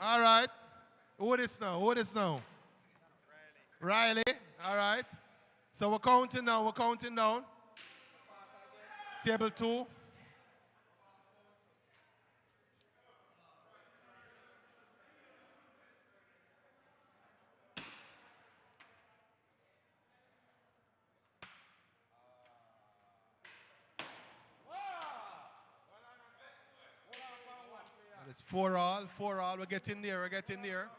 All right. Who this now? Who this now? Riley. All right. So we're counting now. We're counting down. Table 2. It's 4-all. 4-all. We're getting there. We're getting there.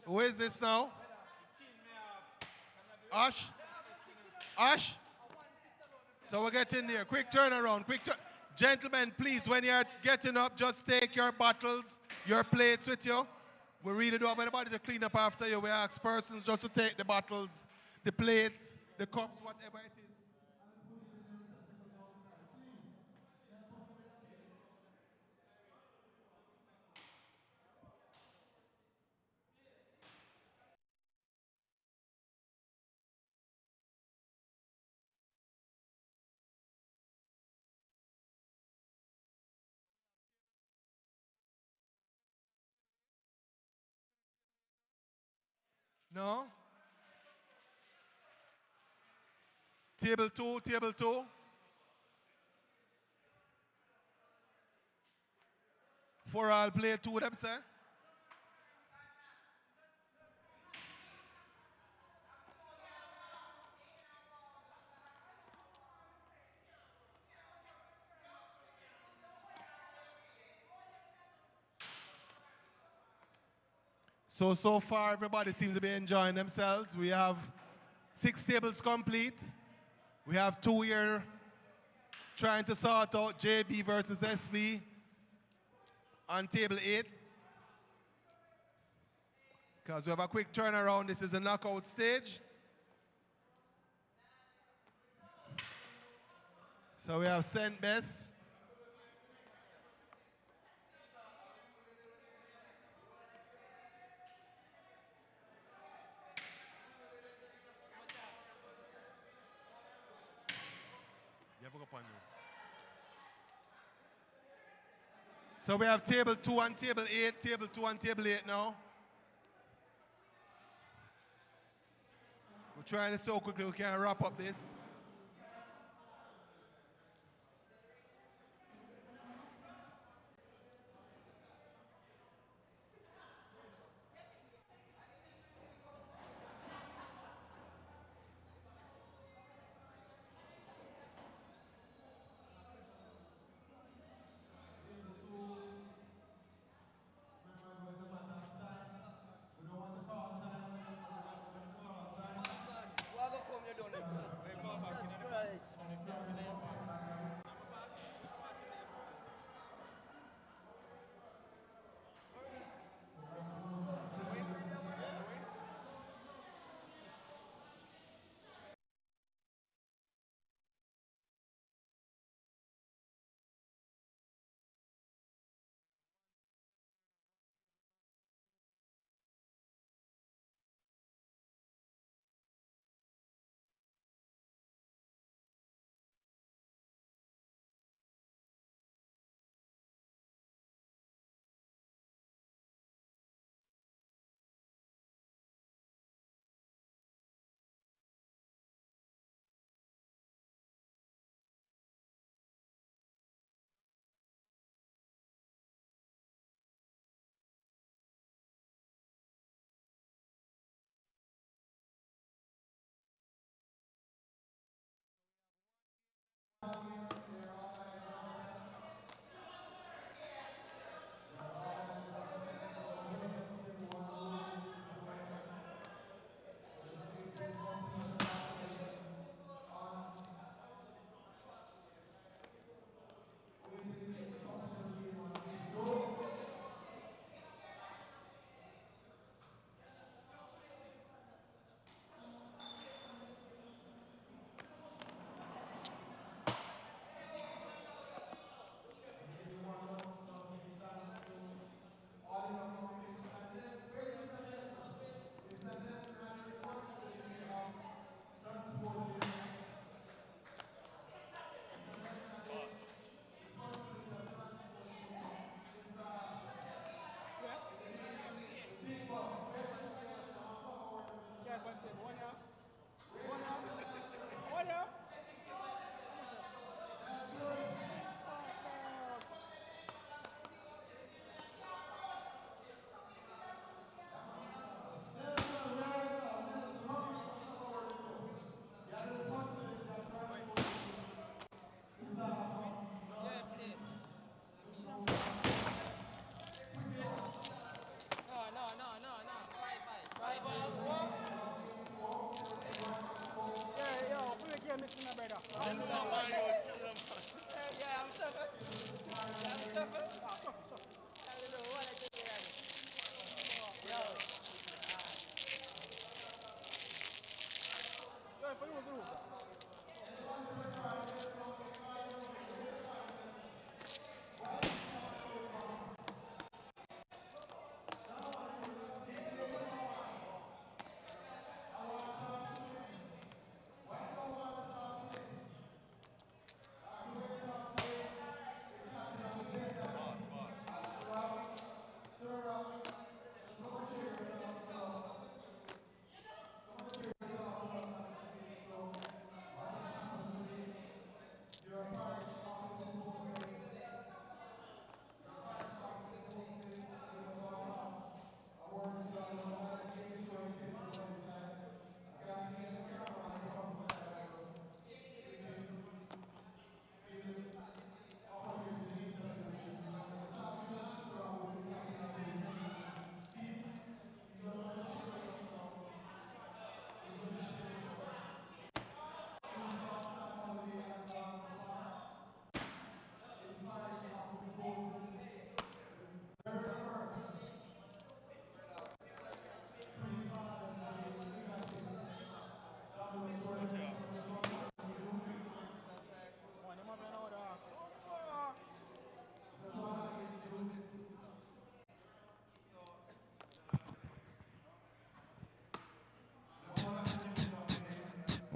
Who is this now? Ash? Ash? So we're getting there. Quick turnaround. Gentlemen, please, when you're getting up, just take your bottles, your plates with you. We really don't have anybody to clean up after you. We ask persons just to take the bottles, the plates, the cups, whatever it is. No? Table 2, table 2. For all play 2, them say. So far, everybody seems to be enjoying themselves. We have 6 tables complete. We have 2 here trying to sort out JB versus SB on table 8. Because we have a quick turnaround. This is a knockout stage. So we have St. Bess. So we have table 2 and table 8, table 2 and table 8 now. We're trying to so quickly we can wrap up this.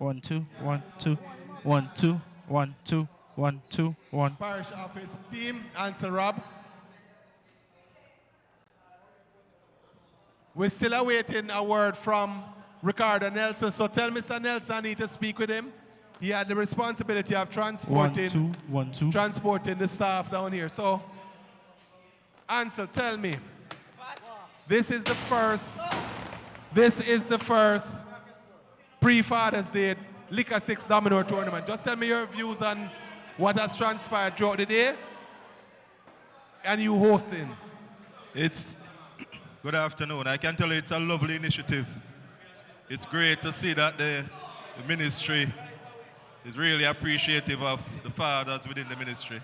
One, two, one, two, one, two, one, two, one, two, one. Parish office team, answer Rob. We're still awaiting a word from Ricardo Nelson. So tell Mr. Nelson I need to speak with him. He had the responsibility of transporting, transporting the staff down here. So, Ansel, tell me. This is the first pre-Father's Day Liquor 6 Domino tournament. Just tell me your views on what has transpired throughout the day and you hosting. It's good afternoon. I can tell you it's a lovely initiative. It's great to see that the ministry is really appreciative of the fathers within the ministry.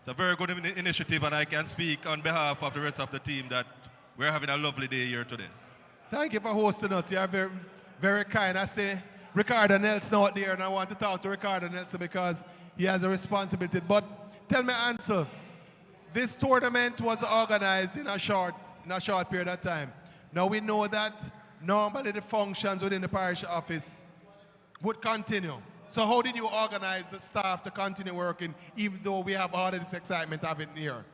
It's a very good initiative, and I can speak on behalf of the rest of the team that we're having a lovely day here today. Thank you for hosting us. You're very, very kind. I say Ricardo Nelson out there, and I want to talk to Ricardo Nelson because he has a responsibility. But tell me, Ansel, this tournament was organized in a short period of time. Now we know that normally the functions within the parish office would continue. So how did you organize the staff to continue working even though we have all of this excitement of it here?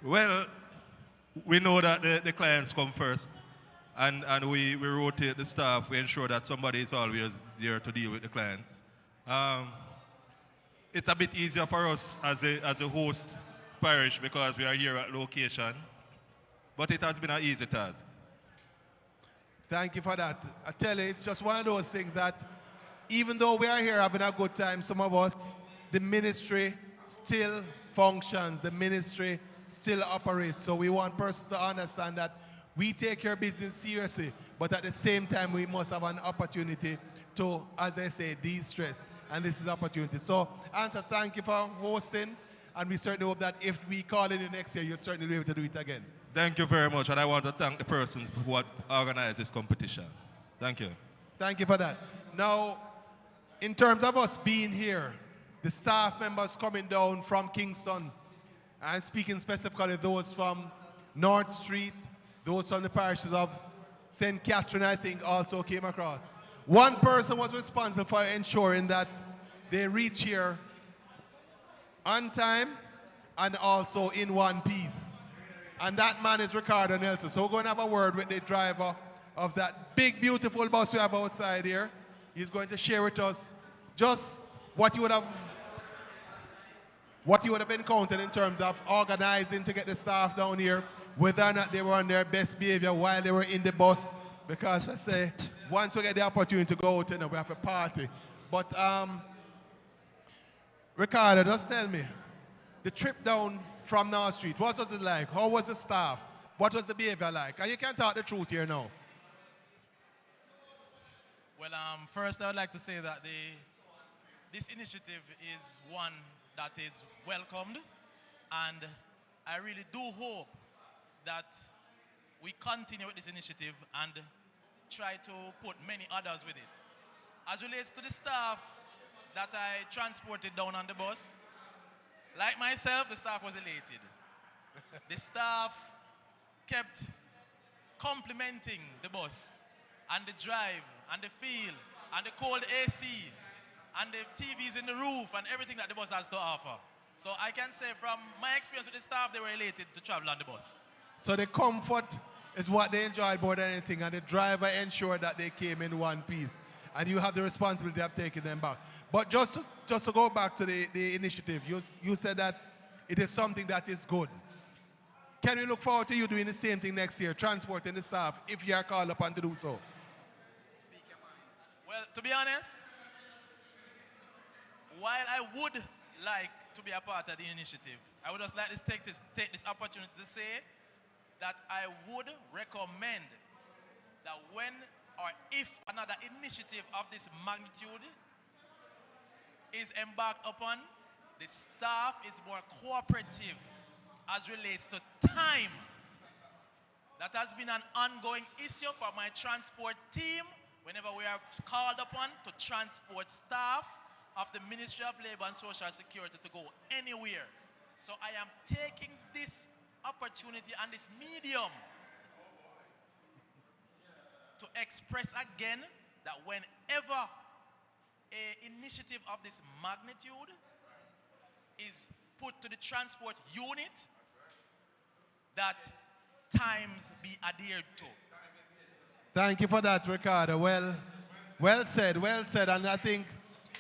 Well, we know that the clients come first, and we rotate the staff. We ensure that somebody is always there to deal with the clients. It's a bit easier for us as a host parish because we are here at location, but it has been an easy task. Thank you for that. I tell you, it's just one of those things that even though we are here having a good time, some of us, the ministry still functions, the ministry still operates. So we want persons to understand that we take your business seriously, but at the same time, we must have an opportunity to, as I say, de-stress. And this is the opportunity. So, Anta, thank you for hosting. And we certainly hope that if we call in the next year, you'll certainly be able to do it again. Thank you very much. And I want to thank the persons who have organized this competition. Thank you. Thank you for that. Now, in terms of us being here, the staff members coming down from Kingston, and speaking specifically those from North Street, those from the parishes of St. Catherine, I think, also came across. One person was responsible for ensuring that they reach here on time and also in one piece. And that man is Ricardo Nelson. So we're going to have a word with the driver of that big, beautiful bus we have outside here. He's going to share with us just what you would have encountered in terms of organizing to get the staff down here, whether or not they were on their best behavior while they were in the bus. Because I say, once we get the opportunity to go out, we have a party. But Ricardo, just tell me, the trip down from North Street, what was it like? How was the staff? What was the behavior like? And you can talk the truth here now. Well, first I would like to say that this initiative is one that is welcomed, and I really do hope that we continue with this initiative and try to put many others with it. As relates to the staff that I transported down on the bus, like myself, the staff was elated. The staff kept complimenting the bus and the drive and the feel and the cold AC and the TVs in the roof and everything that the bus has to offer. So I can say from my experience with the staff, they were elated to travel on the bus. So the comfort is what they enjoyed more than anything, and the driver ensured that they came in one piece. And you have the responsibility of taking them back. But just to go back to the initiative, you said that it is something that is good. Can we look forward to you doing the same thing next year, transporting the staff, if you are called upon to do so? Well, to be honest, while I would like to be a part of the initiative, I would just like to take this opportunity to say that I would recommend that when or if another initiative of this magnitude is embarked upon, the staff is more cooperative as relates to time. That has been an ongoing issue for my transport team whenever we are called upon to transport staff of the Ministry of Labor and Social Security to go anywhere. So I am taking this opportunity and this medium to express again that whenever an initiative of this magnitude is put to the transport unit, that times be adhered to. Thank you for that, Ricardo. Well said, and I think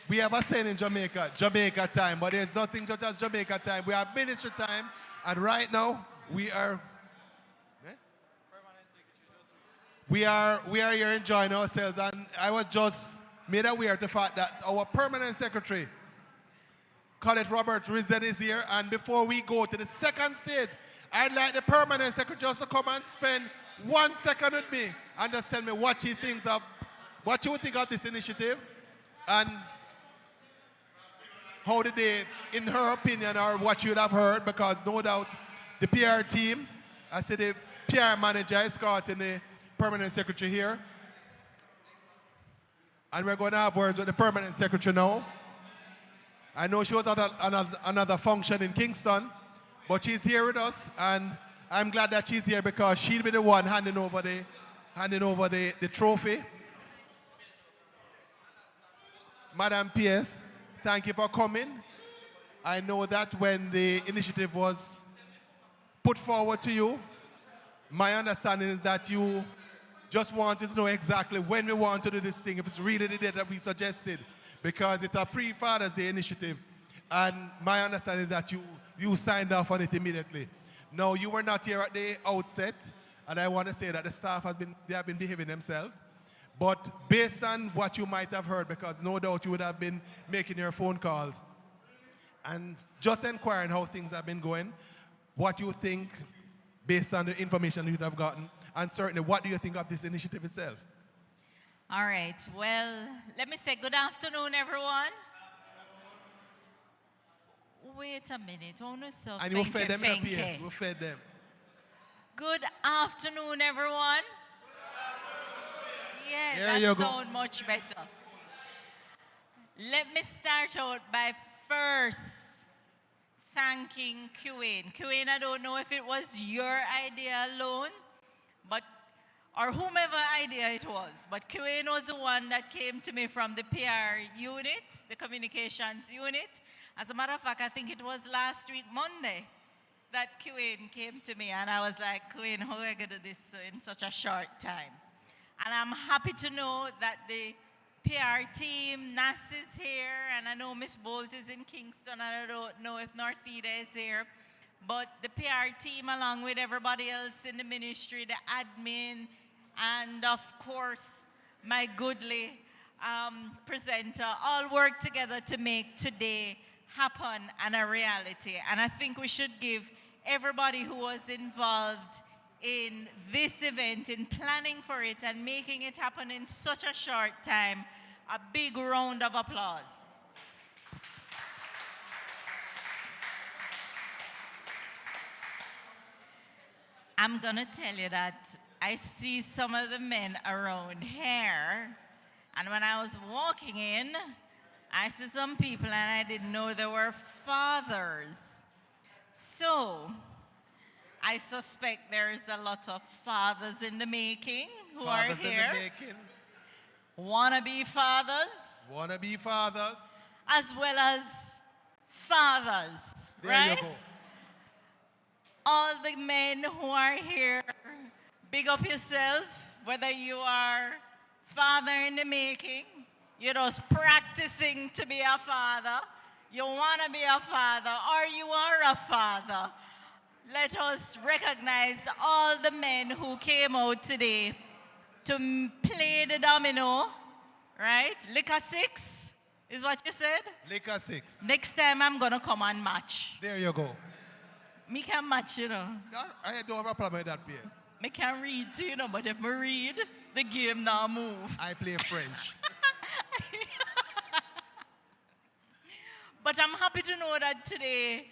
we have a saying in Jamaica, Jamaica time, but there's nothing such as Jamaica time. We have ministry time, and right now we are here enjoying ourselves, and I was just made aware of the fact that our permanent secretary, Colette Robert Rizet, is here, and before we go to the second stage, I'd like the permanent secretary just to come and spend 1 second with me and just tell me what she thinks of, what you would think of this initiative, and how did they, in her opinion, or what you would have heard, because no doubt the PR team, I said the PR manager is escorting the permanent secretary here. And we're going to have words with the permanent secretary now. I know she was at another function in Kingston, but she's here with us, and I'm glad that she's here because she'll be the one handing over the trophy. Madam PS, thank you for coming. I know that when the initiative was put forward to you, my understanding is that you just wanted to know exactly when we want to do this thing, if it's really the date that we suggested, because it's a pre-Father's Day initiative. And my understanding is that you signed off on it immediately. No, you were not here at the outset, and I want to say that the staff have been behaving themselves. But based on what you might have heard, because no doubt you would have been making your phone calls, and just inquiring how things have been going, what you think based on the information you have gotten, and certainly what do you think of this initiative itself? All right, well, let me say good afternoon, everyone. Wait a minute, oh no, so and you fed them in the PS, we fed them. Good afternoon, everyone. Yeah, that sounds much better. Let me start out by first thanking Kuwait. Kuwait, I don't know if it was your idea alone, but or whomever idea it was, but Kuwait was the one that came to me from the PR unit, the communications unit. As a matter of fact, I think it was last week, Monday, that Kuwait came to me, and I was like, Kuwait, how are we going to do this in such a short time? And I'm happy to know that the PR team, Nas is here, and I know Miss Bolt is in Kingston, and I don't know if Northida is here. But the PR team, along with everybody else in the ministry, the admin, and of course, my goodly presenter, all work together to make today happen and a reality. And I think we should give everybody who was involved in this event, in planning for it and making it happen in such a short time, a big round of applause. I'm going to tell you that I see some of the men around here, and when I was walking in, I see some people and I didn't know they were fathers. So, I suspect there's a lot of fathers in the making who Fathers are in here. the making. Wannabe fathers, Wannabe fathers. as well as fathers, There right? you go. All the men who are here, big up yourself, whether you are father in the making, you're just practicing to be a father, you want to be a father, or you are a father. Let us recognize all the men who came out today to play the domino, right? Liquor 6 is what you said? Liquor 6. Next time I'm going to come and match. There you go. Me can match, you know. I don't have a problem with that, PS. Me can read too, you know, but if me read, the game now move. I play French. But I'm happy to know that today,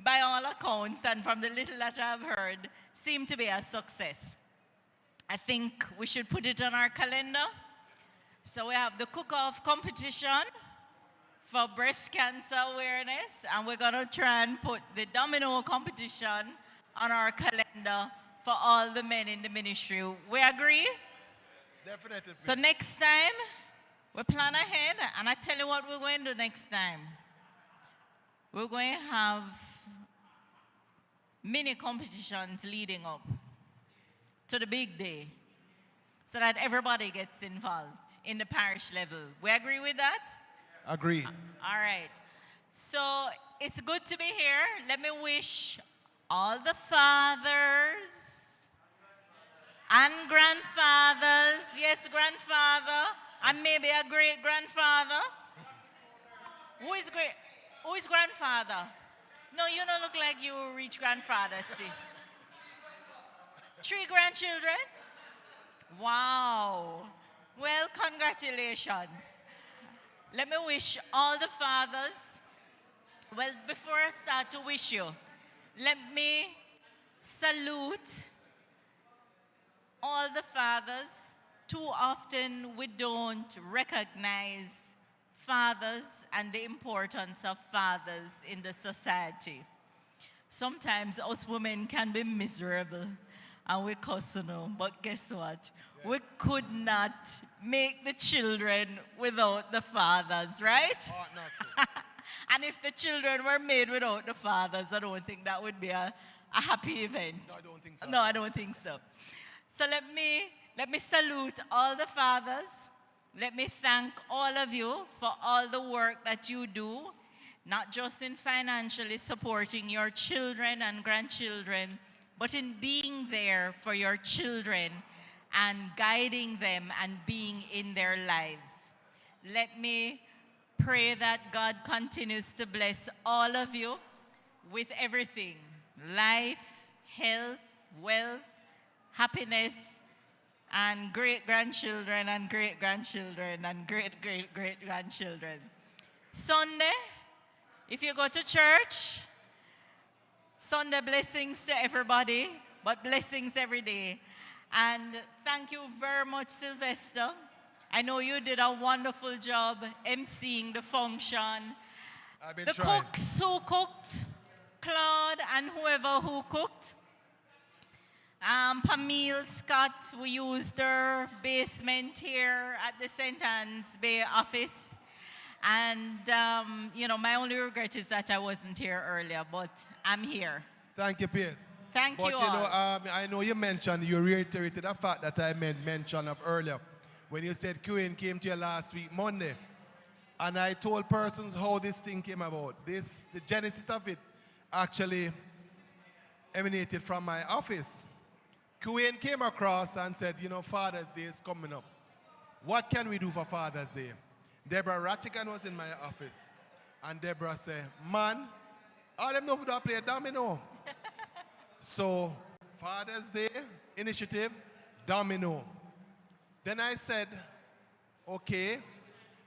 by all accounts and from the little that I've heard, seemed to be a success. I think we should put it on our calendar. So we have the cook-off competition for breast cancer awareness, and we're going to try and put the domino competition on our calendar for all the men in the ministry. We agree? Definitely. So next time, we plan ahead, and I tell you what we're going to do next time. We're going to have mini competitions leading up to the big day so that everybody gets involved in the parish level. We agree with that? Agreed. All right. So it's good to be here. Let me wish all the fathers and grandfathers, yes, grandfather, and maybe a great-grandfather. Who is grandfather? No, you don't look like you will reach grandfather still. 3 grandchildren? Wow. Well, congratulations. Let me wish all the fathers. Well, before I start to wish you, let me salute all the fathers. Too often we don't recognize fathers and the importance of fathers in the society. Sometimes us women can be miserable and we cuss, but guess what? Yes. We could not make the children without the fathers, right? Ought not to. And if the children were made without the fathers, I don't think that would be a happy event. No, I don't think so. No, I don't think so. So let me salute all the fathers. Let me thank all of you for all the work that you do, not just in financially supporting your children and grandchildren, but in being there for your children and guiding them and being in their lives. Let me pray that God continues to bless all of you with everything: life, health, wealth, happiness, and great-grandchildren and great-grandchildren and great-great-great-grandchildren. Sunday, if you go to church, Sunday blessings to everybody, but blessings every day. And thank you very much, Sylvester. I know you did a wonderful job emceeing the function. I've been The trying. cooks who cooked, Claude and whoever who cooked. Pamela Scott, we used their basement here at the St. Anne's Bay office. And, my only regret is that I wasn't here earlier, but I'm here. Thank you, PS. Thank but you you all. know, I know you reiterated the fact that I made mention of earlier when you said Queen came to you last week, Monday. And I told persons how this thing came about. The genesis of it actually emanated from my office. Queen came across and said, Father's Day is coming up. What can we do for Father's Day? Deborah Rattigan was in my office. And Deborah said, man, all them know how to play domino. So, Father's Day initiative, domino. Then I said, okay.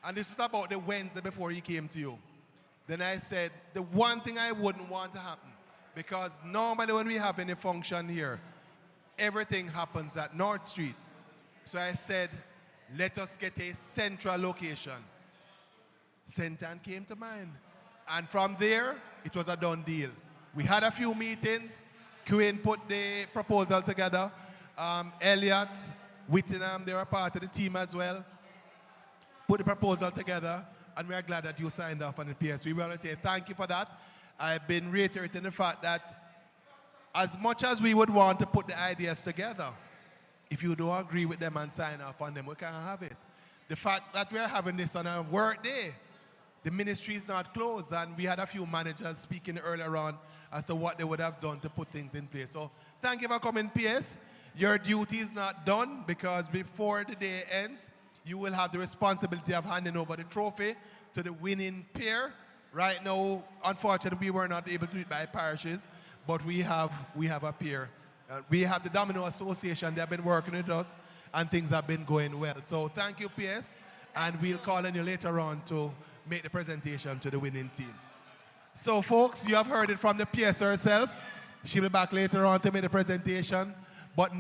And this is about the Wednesday before he came to you. Then I said, the one thing I wouldn't want to happen, because normally when we have any function here, everything happens at North Street. So I said, let us get a central location. Sentan came to mind. And from there, it was a done deal. We had a few meetings. Quinn put the proposal together. Elliot, Whittingham, they were part of the team as well. Put the proposal together, and we are glad that you signed off on the PS. We want to say thank you for that. I've been reiterating the fact that as much as we would want to put the ideas together, if you don't agree with them and sign off on them, we can't have it. The fact that we're having this on a work day, the ministry is not closed, and we had a few managers speaking earlier on as to what they would have done to put things in place. So thank you for coming, PS. Your duty is not done, because before the day ends, you will have the responsibility of handing over the trophy to the winning pair. Right now, unfortunately, we were not able to do it by parishes, but we have a pair. We have the Domino Association. They have been working with us, and things have been going well. So thank you, PS, and we'll call on you later on to make the presentation to the winning team. So, folks, you have heard it from the PS herself. She'll be back later on to make the presentation. But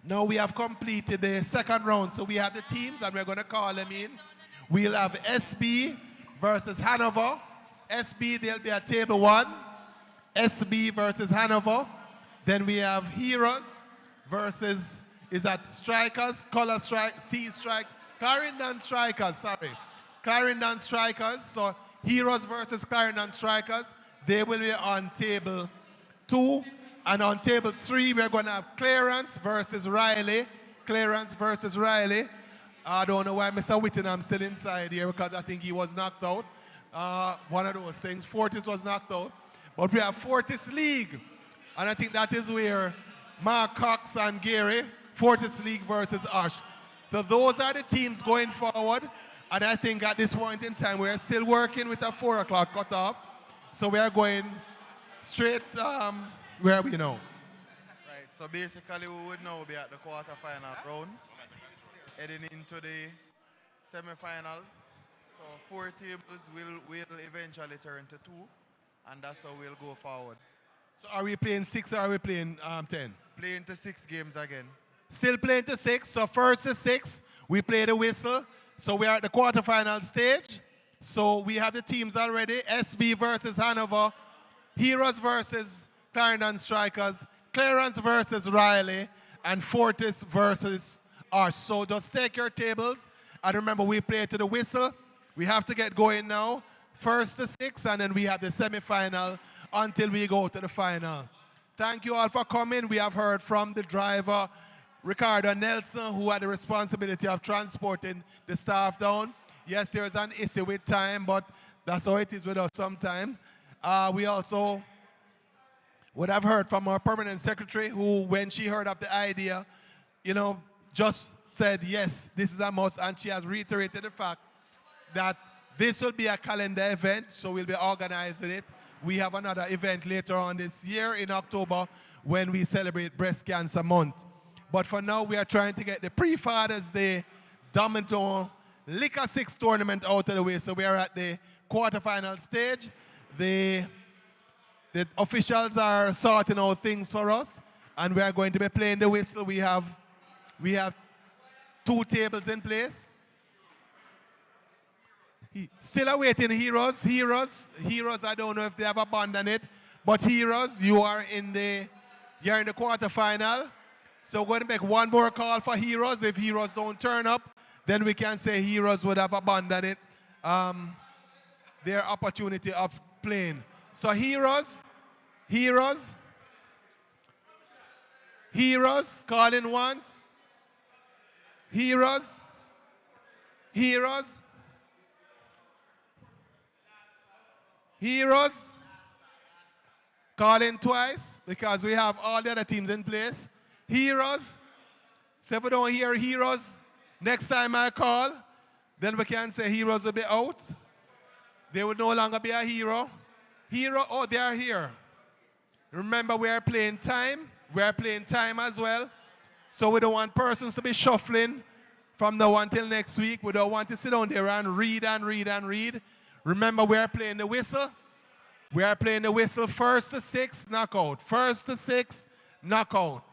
now we have completed the second round. So we have the teams, and we're going to call them in. We'll have SB versus Hanover. SB, they'll be at table 1. SB versus Hanover. Then we have Heroes versus, is that Strikers? Color Strike, C Strike. Clarendon Strikers, sorry. Clarendon Strikers. So Heroes versus Clarendon Strikers. They will be on table 2. And on table 3, we're going to have Clarence versus Riley. Clarence versus Riley. I don't know why Mr. Whittingham still inside here, because I think he was knocked out. One of those things. Fortis was knocked out. But we have Fortis League. And I think that is where Mark Cox and Gary, Fortis League versus Ash. So those are the teams going forward. And I think at this point in time, we're still working with a 4 o'clock cutoff. So we are going straight where we know. Right, so basically we would now be at the quarter-final round, heading into the semi-finals. So 4 tables will eventually turn to 2, and that's how we'll go forward. So are we playing 6 or are we playing 10? Playing to 6 games again. Still playing to 6. So first to 6, we play the whistle. So we are at the quarterfinal stage. So we have the teams already. SB versus Hanover. Heroes versus Clarendon Strikers. Clarence versus Riley. And Fortis versus Arch. So just take your tables. And remember, we play to the whistle. We have to get going now. First to 6, and then we have the semi-final until we go to the final. Thank you all for coming. We have heard from the driver, Ricardo Nelson, who had the responsibility of transporting the staff down. Yes, there's an issue with time, but that's how it is with us sometimes. We also would have heard from our permanent secretary, who, when she heard of the idea, just said, yes, this is a must, and she has reiterated the fact that this will be a calendar event, so we'll be organizing it. We have another event later on this year in October when we celebrate Breast Cancer Month. But for now, we are trying to get the pre-Father's Day Domino Liquor 6 tournament out of the way. So we are at the quarterfinal stage. The officials are sorting out things for us, and we are going to be playing the whistle. We have 2 tables in place. Still awaiting Heroes. Heroes, I don't know if they have abandoned it, but Heroes, you're in the quarterfinal. So we're going to make one more call for Heroes. If Heroes don't turn up, then we can say Heroes would have abandoned it, their opportunity of playing. So Heroes, calling once. Heroes. Heroes, calling twice because we have all the other teams in place. Heroes, so if we don't hear Heroes, next time I call, then we can say Heroes will be out. They will no longer be a hero. Oh, they are here. Remember, we are playing time. We are playing time as well. So we don't want persons to be shuffling from now until next week. We don't want to sit down there and read. Remember, we are playing the whistle. We are playing the whistle. First to 6, knockout. First to 6, knockout.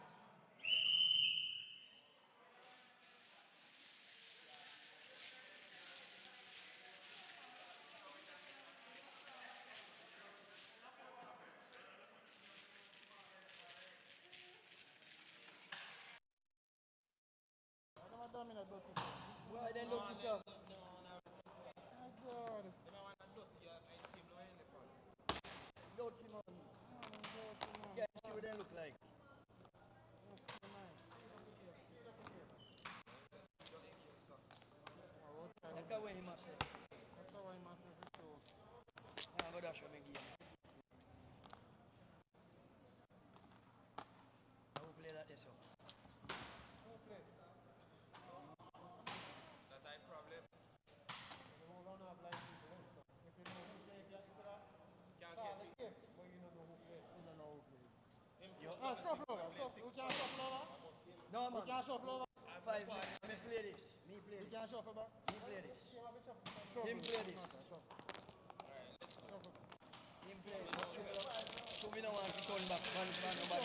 Why they look this up? Dirty man. Can't see what they look like. That's what he must say. I'm going to show me game. I will play that this one. No, man. We can't shuffle over. 5 minutes. Me play this. Me play this. We can't shuffle back. Me play this. Him play this. Him play this. So we don't want to turn back. Man, nobody.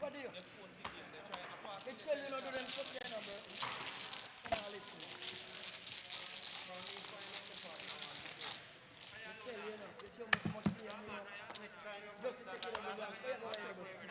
What do you? They tell you not to them put their number. Now listen. They tell you not. They show me much play and you know. Just to take it over the fair go ahead about it.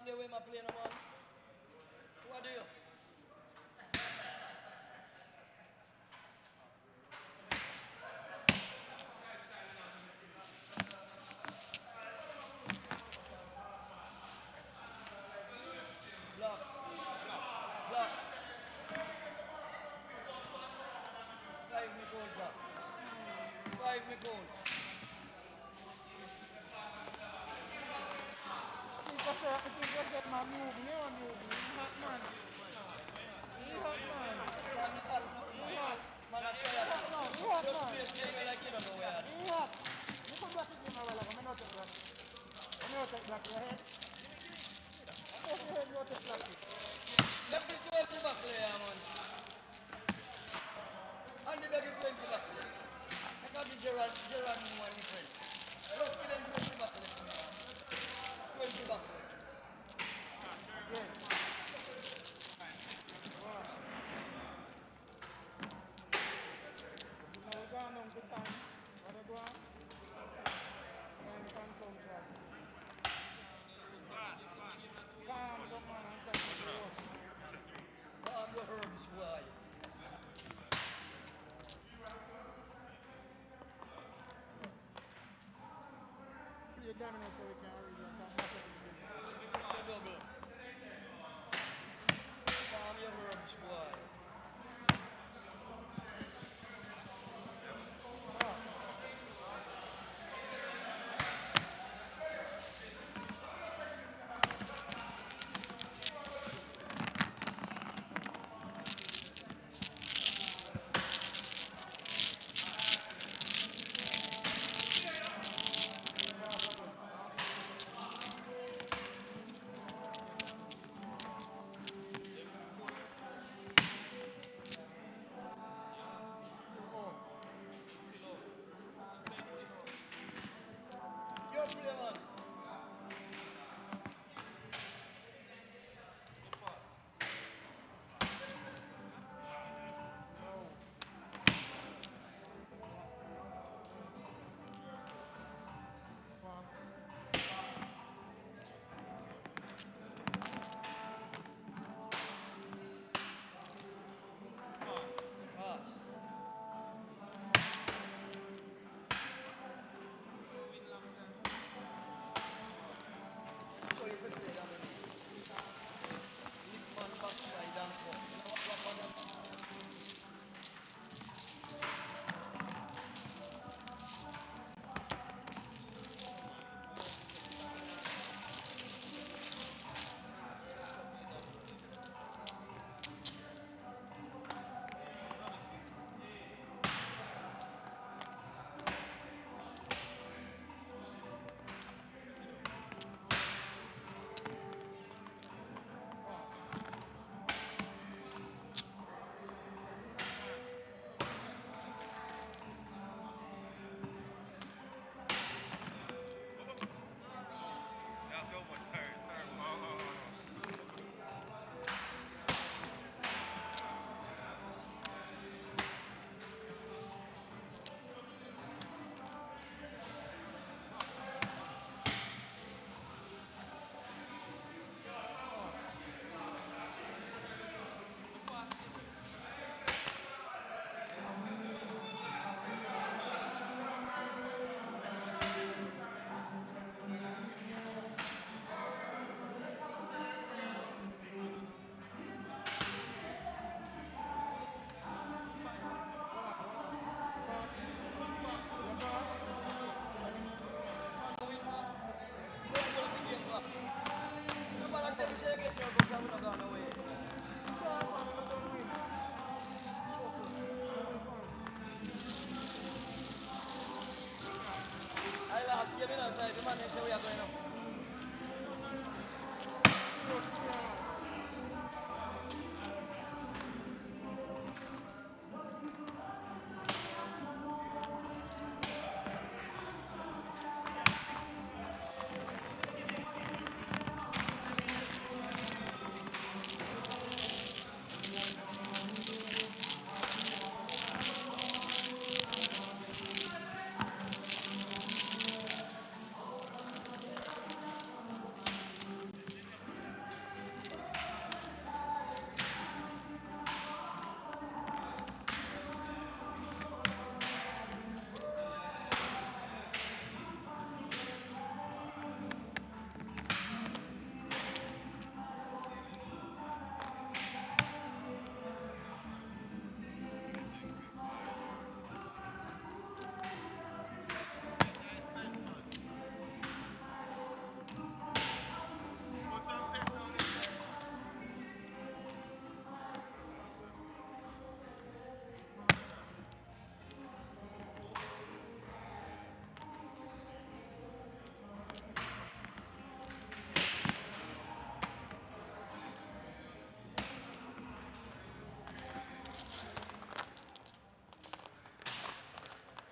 play with my play no man. What do you? Block. Block. 5 me goal, sir. 5 me goal. Man, I try that. Just face me like you don't know where I am. Let me 20 back there, man. And the bag 20 back there. I can't give Gerard one different. Just give them 20 back there. 20 back there. Calm your herbs, boy. Double. Calm your herbs, boy. Your play, man. Pass. So you can play that one. Lick man backside and come. You know what that? I last game in outside, the man say we are going up.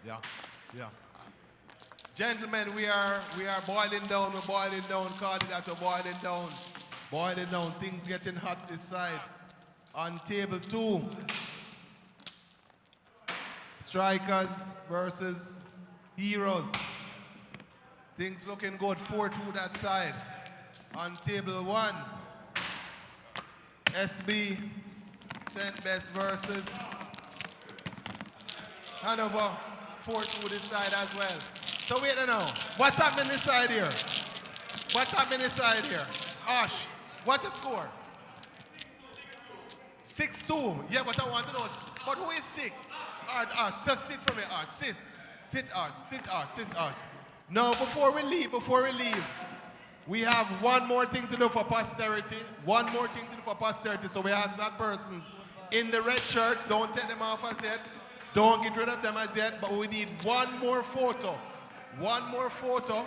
Yeah, yeah. Gentlemen, we are boiling down. We're boiling down. Call it that. We're boiling down. Boiling down. Things getting hot this side. On table 2, strikers versus heroes. Things looking good. 4-2 that side. On table 1, SB St. Best versus Hanover. 4-2 this side as well. So wait now. What's happening this side here? What's happening this side here? Ash, what's the score? 6-2. Yeah, but I want to know. But who is 6? All right, Ash, just sit for me, Ash. Sit, Ash. Sit, Ash. Sit, Ash. Now, before we leave, we have one more thing to do for posterity. One more thing to do for posterity. So we ask that persons in the red shirts, don't take them off as yet. Don't get rid of them as yet. But we need one more photo. One more photo.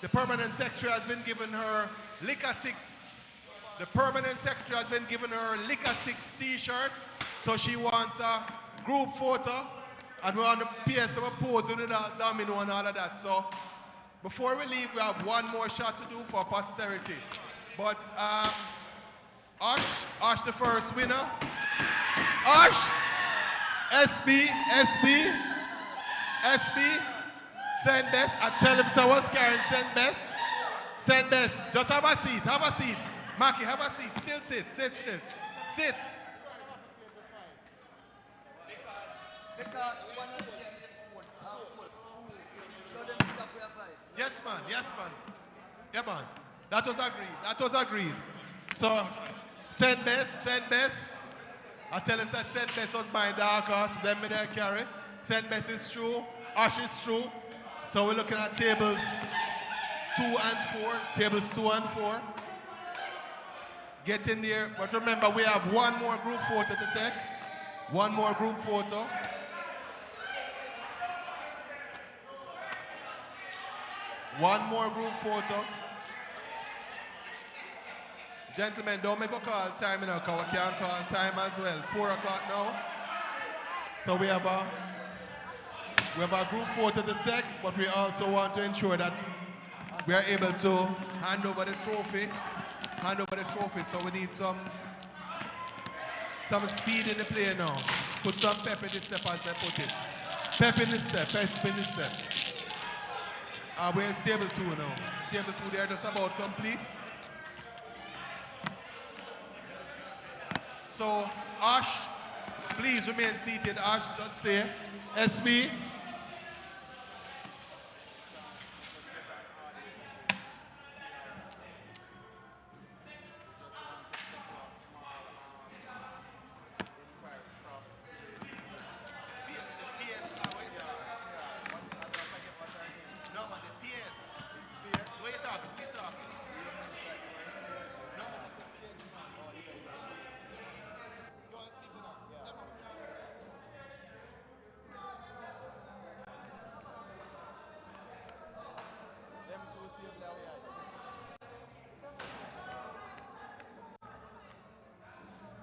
The permanent secretary has been given her Liquor 6. The permanent secretary has been given her Liquor 6 t-shirt. So she wants a group photo. And we're on the PS of a pose with the domino and all of that. So before we leave, we have one more shot to do for posterity. But Ash the first winner. Ash, SB, St. Best. I tell him so I was carrying St. Best. St. Best, just have a seat, Maki, have a seat, still sit. Because one of them is full. So them stop with a 5. Yes, man. Yeah, man. That was agreed. So, St. Best. I tell him that St. Best was my dark horse, them me there carry. St. Best is true, Ash is true. So we're looking at tables 2 and 4. Get in there, but remember we have one more group photo to take. One more group photo. Gentlemen, don't make a call time now, because we can call time as well. 4 o'clock now. So we have a group photo to take, but we also want to ensure that we are able to hand over the trophy. So we need some speed in the play now. Put some pep in the step as they put it. Pep in the step. We're in table 2 now. Table 2 there just about complete. So Ash, please remain seated. Ash, just stay. SB.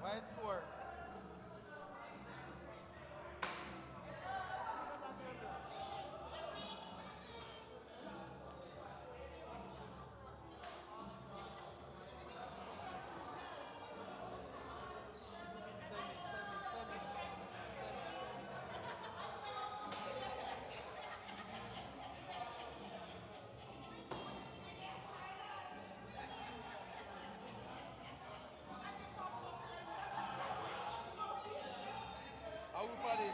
Why score? How far is?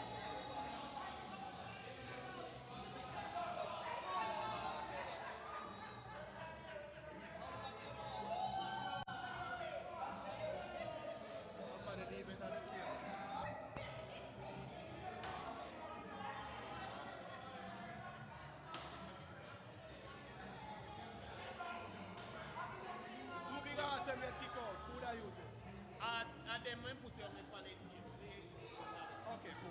Somebody leave it on the table. Two big ass and get kick out. Who that uses? And then when put your on it, Okay, cool.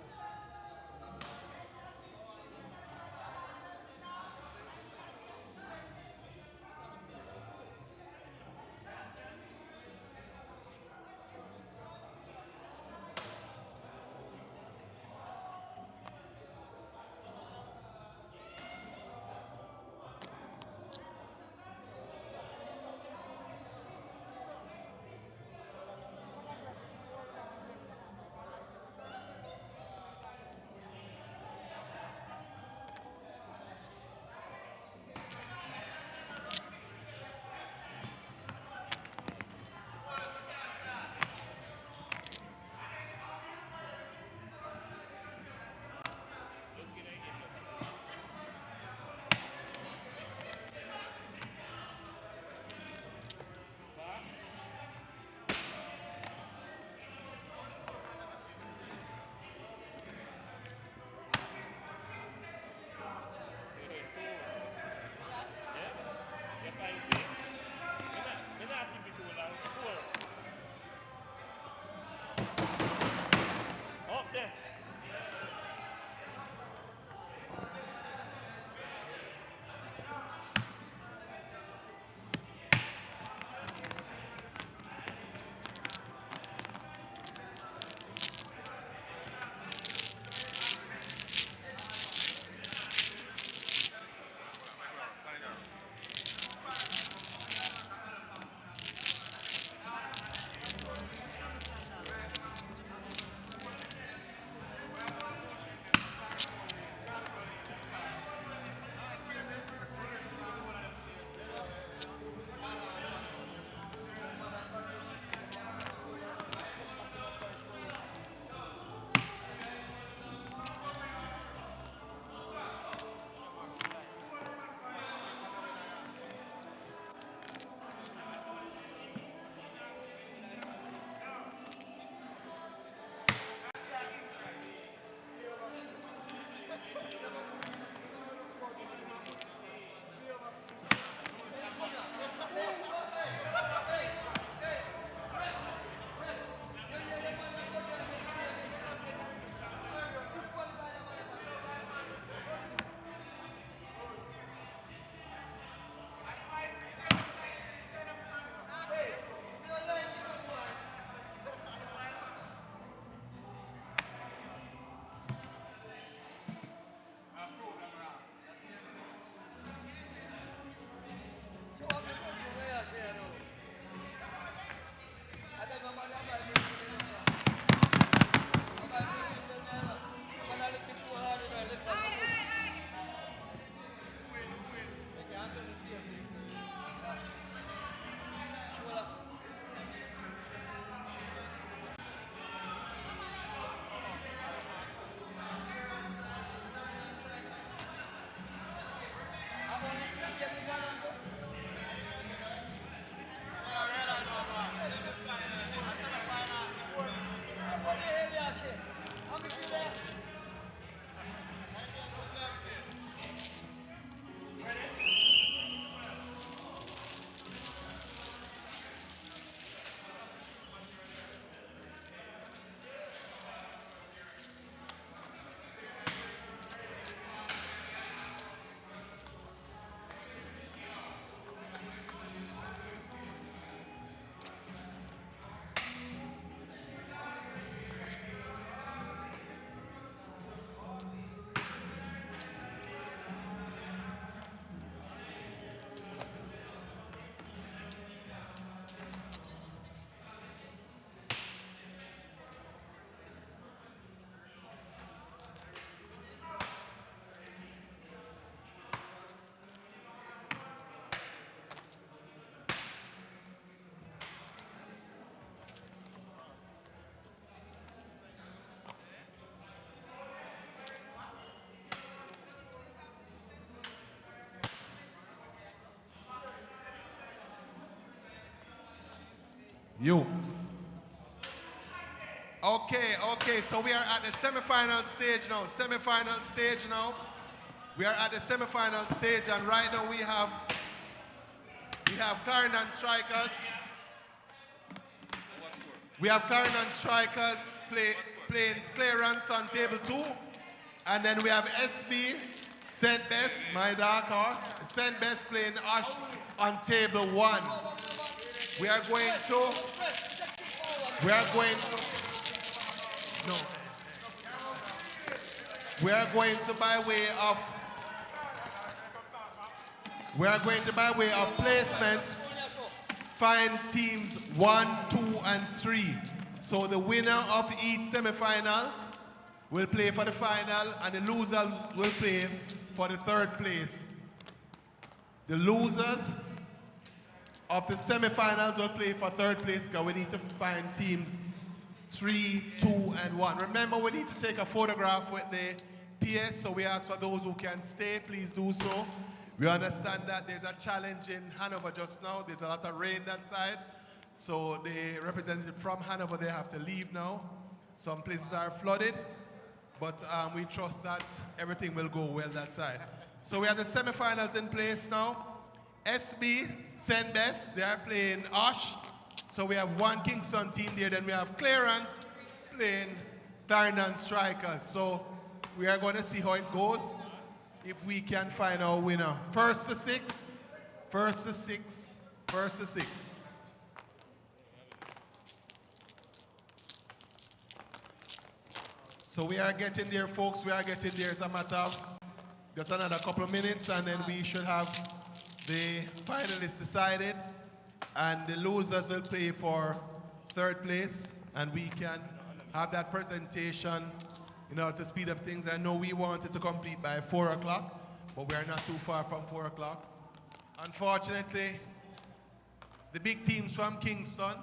You. Okay, so we are at the semi-final stage now. We are at the semi-final stage, and right now we have Clarendon Strikers. We have Clarendon Strikers playing clearance on table 2. And then we have SB, St. Bess, my dark horse. St. Bess playing Ash on table 1. We are going to by way of placement find teams 1, 2, and 3. So the winner of each semi-final will play for the final, and the losers will play for the third place. The losers of the semi-finals will play for third place because we need to find teams 3, 2, and 1. Remember, we need to take a photograph with the PS, so we ask for those who can stay, please do so. We understand that there's a challenge in Hanover just now. There's a lot of rain that side. So the representative from Hanover, they have to leave now. Some places are flooded, but we trust that everything will go well that side. So we have the semifinals in place now. SB, St. Bess, they are playing Osh. So we have one Kingston team there. Then we have Clarence playing Clarendon Strikers. So we are going to see how it goes, if we can find our winner. First to six. So we are getting there, folks. We are getting there. It's a matter of just another couple of minutes, and then we should have the finalists decided. And the losers will play for third place, and we can have that presentation in order to speed up things. I know we wanted to complete by 4 o'clock, but we are not too far from 4 o'clock. Unfortunately, the big teams from Kingston,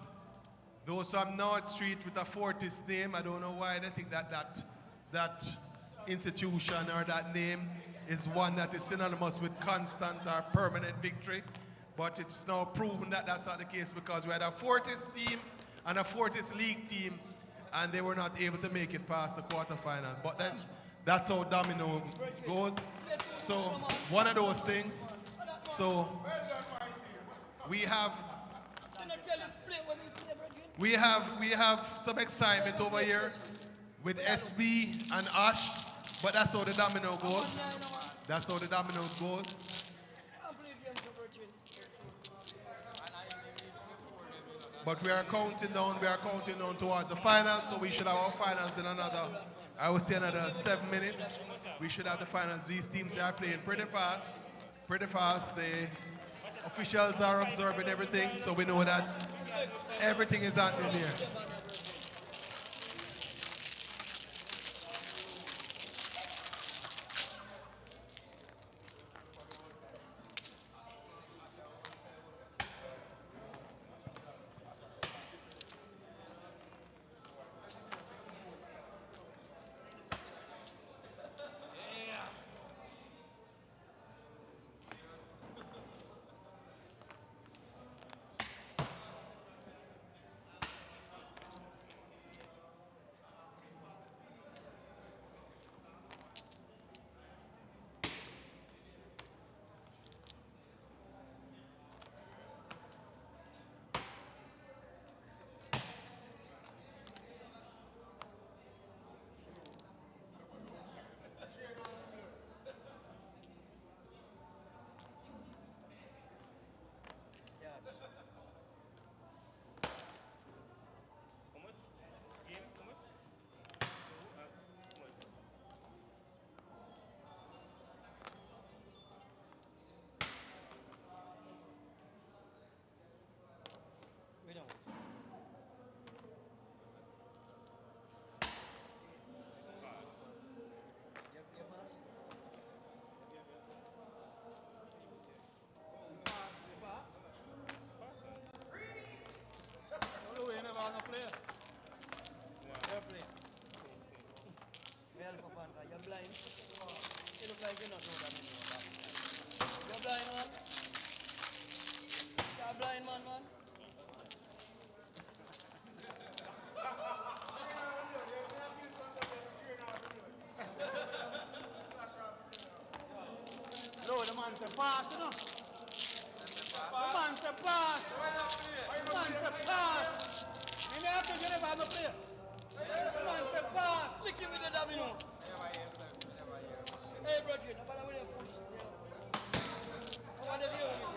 those from North Street with a Fortis name, I don't know why they think that institution or that name is one that is synonymous with constant or permanent victory. But it's now proven that that's not the case, because we had a Fortis team and a Fortis League team, and they were not able to make it past the quarterfinal. But then that's how Domino goes. So one of those things. So we have some excitement over here with SB and Ash, but that's how the domino goes. But we are counting down towards the final, so we should have our finals in another 7 minutes. We should have the finals. These teams, they are playing pretty fast. The officials are observing everything, so we know that everything is happening here. no play. Fair play. Well, for Panther, you're blind. You look like you not know that anymore. You're blind, man. You're a blind man, man. No, the man said pass, you know. The man said pass. The man said pass. You never have to get about the play. The man said pass. Lick him with the Domino. Hey, brother, nobody will have foolish. I want to hear what you say.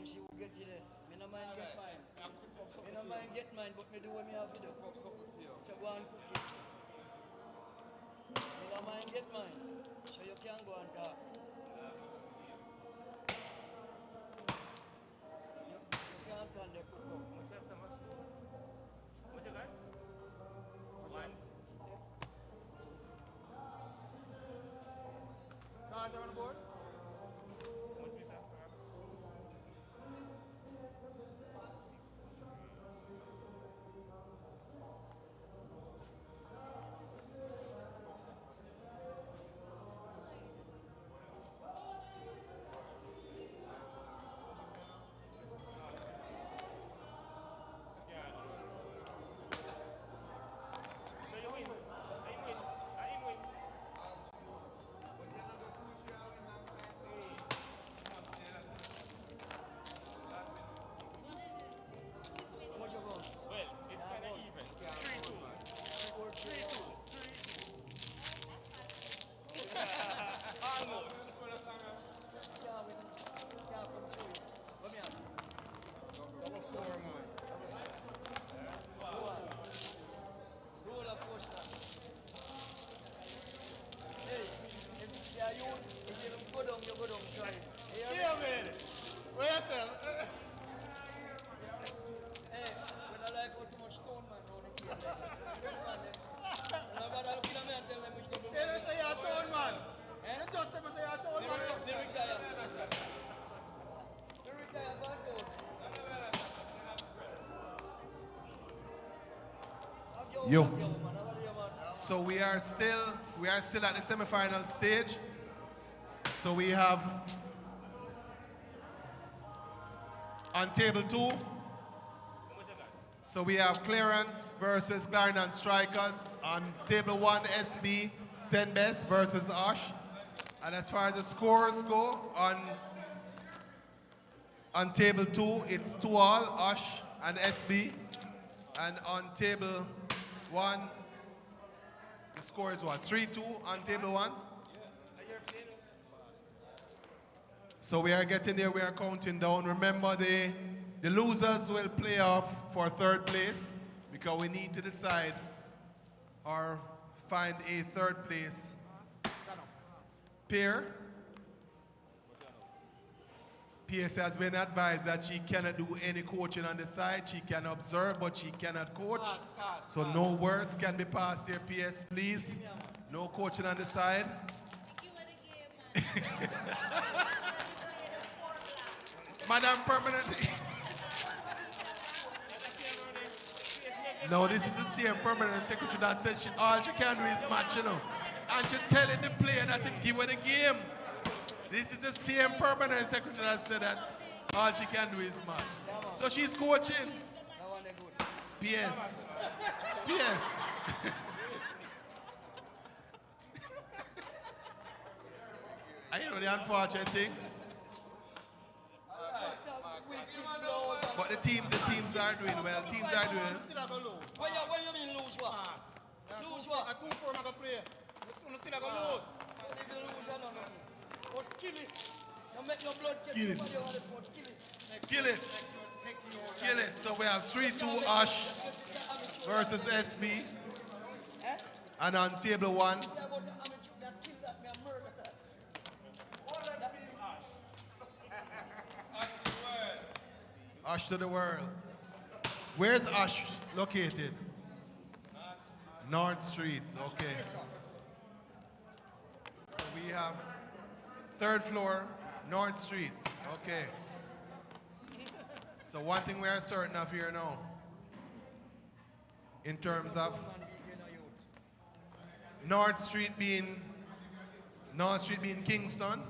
She will get you there. Me no mind get mine. Me no mind get mine, but me do what me have to do. So go and cook it. Me no mind get mine. So you can go and talk. You can't turn the cook up. What you got? One. Carter on board? What we say? So you win. I win. I win. How much you go? Well, it's kind of even. 3-2. 3-2. Almost. Can't win. Can't come through you. Come here. Double four, man. Go on. Roller coaster. Hey, if you are you, if you go down, you go down. Sorry. Yeah, man. Where you say? Hey, when I like how too much stone man round the field. Nobody looking at me and tell them which double. You don't say you're a tone man. Eh? You just say you're a tone man. They retire. They retire for toes. Yo. Man. How are you, man? So we are still at the semi-final stage. So we have on table 2. So we have Clearance versus Clarendon Strikers. On table 1, SB Senbest versus Osh. And as far as the scores go, on table 2, it's 2-all, Osh and SB. And on table 1, the score is what? 3-2 on table 1? So we are getting there, we are counting down. Remember, the losers will play off for third place because we need to decide or find a third place pair. PS has been advised that she cannot do any coaching on the side. She can observe, but she cannot coach. So no words can be passed here, PS, please. No coaching on the side. Madam Permanent. No, this is the same permanent secretary that says all she can do is match, you know. And she's telling the player that to give her the game. This is the same permanent secretary that said that all she can do is match. So she's coaching. That one they good. PS. PS. And you know the unfortunate thing? But the teams are doing well. Teams are doing well. Still have a load. What you mean lose what? Lose what? A 2-4 I'm gonna play. You still have a load. Even lose or not. But kill it. Don't make your blood get Kill it. somebody on the spot. Kill it. Kill it. Kill it. So we have 3-2 Ash versus SB. And on table 1, Yeah, but the amateur that kill that, me a murder that. Ash to the world. Where's Ash located? North Street. Okay. So we have 3rd floor, North Street. Okay. So one thing we are certain of here now, in terms of North Street being Kingston,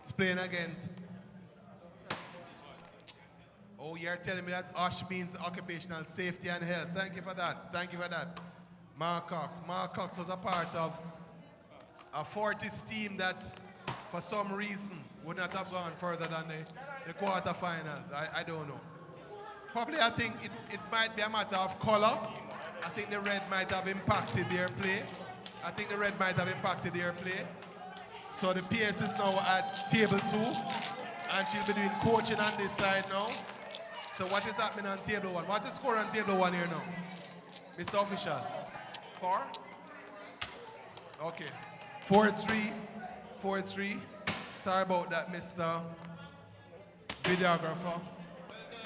it's playing against. Oh, you're telling me that Ash means occupational safety and health. Thank you for that. Thank you for that. Mark Cox. Mark Cox was a part of a Fortis team that, for some reason, would not have gone further than the quarterfinals. I don't know. Probably, I think it might be a matter of color. I think the red might have impacted their play. So the PS is now at table 2, and she'll be doing coaching on this side now. So what is happening on table 1? What's the score on table 1 here now? Mr. Official? 4? Okay. 4-3. 4-3. Sorry about that, Mr. Videographer.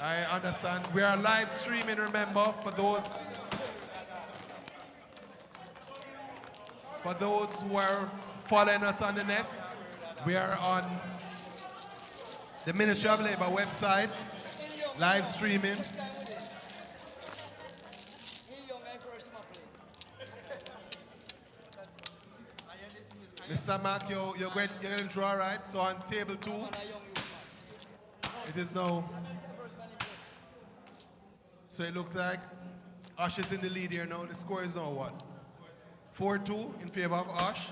I understand. We are live streaming, remember, for those who are following us on the net. We are on the Ministry of Labor website, live streaming. Mr. Mac, you're getting through all right. So on table 2, it is now. So it looks like Ash is in the lead here now. The score is now what? 4-2 in favor of Ash.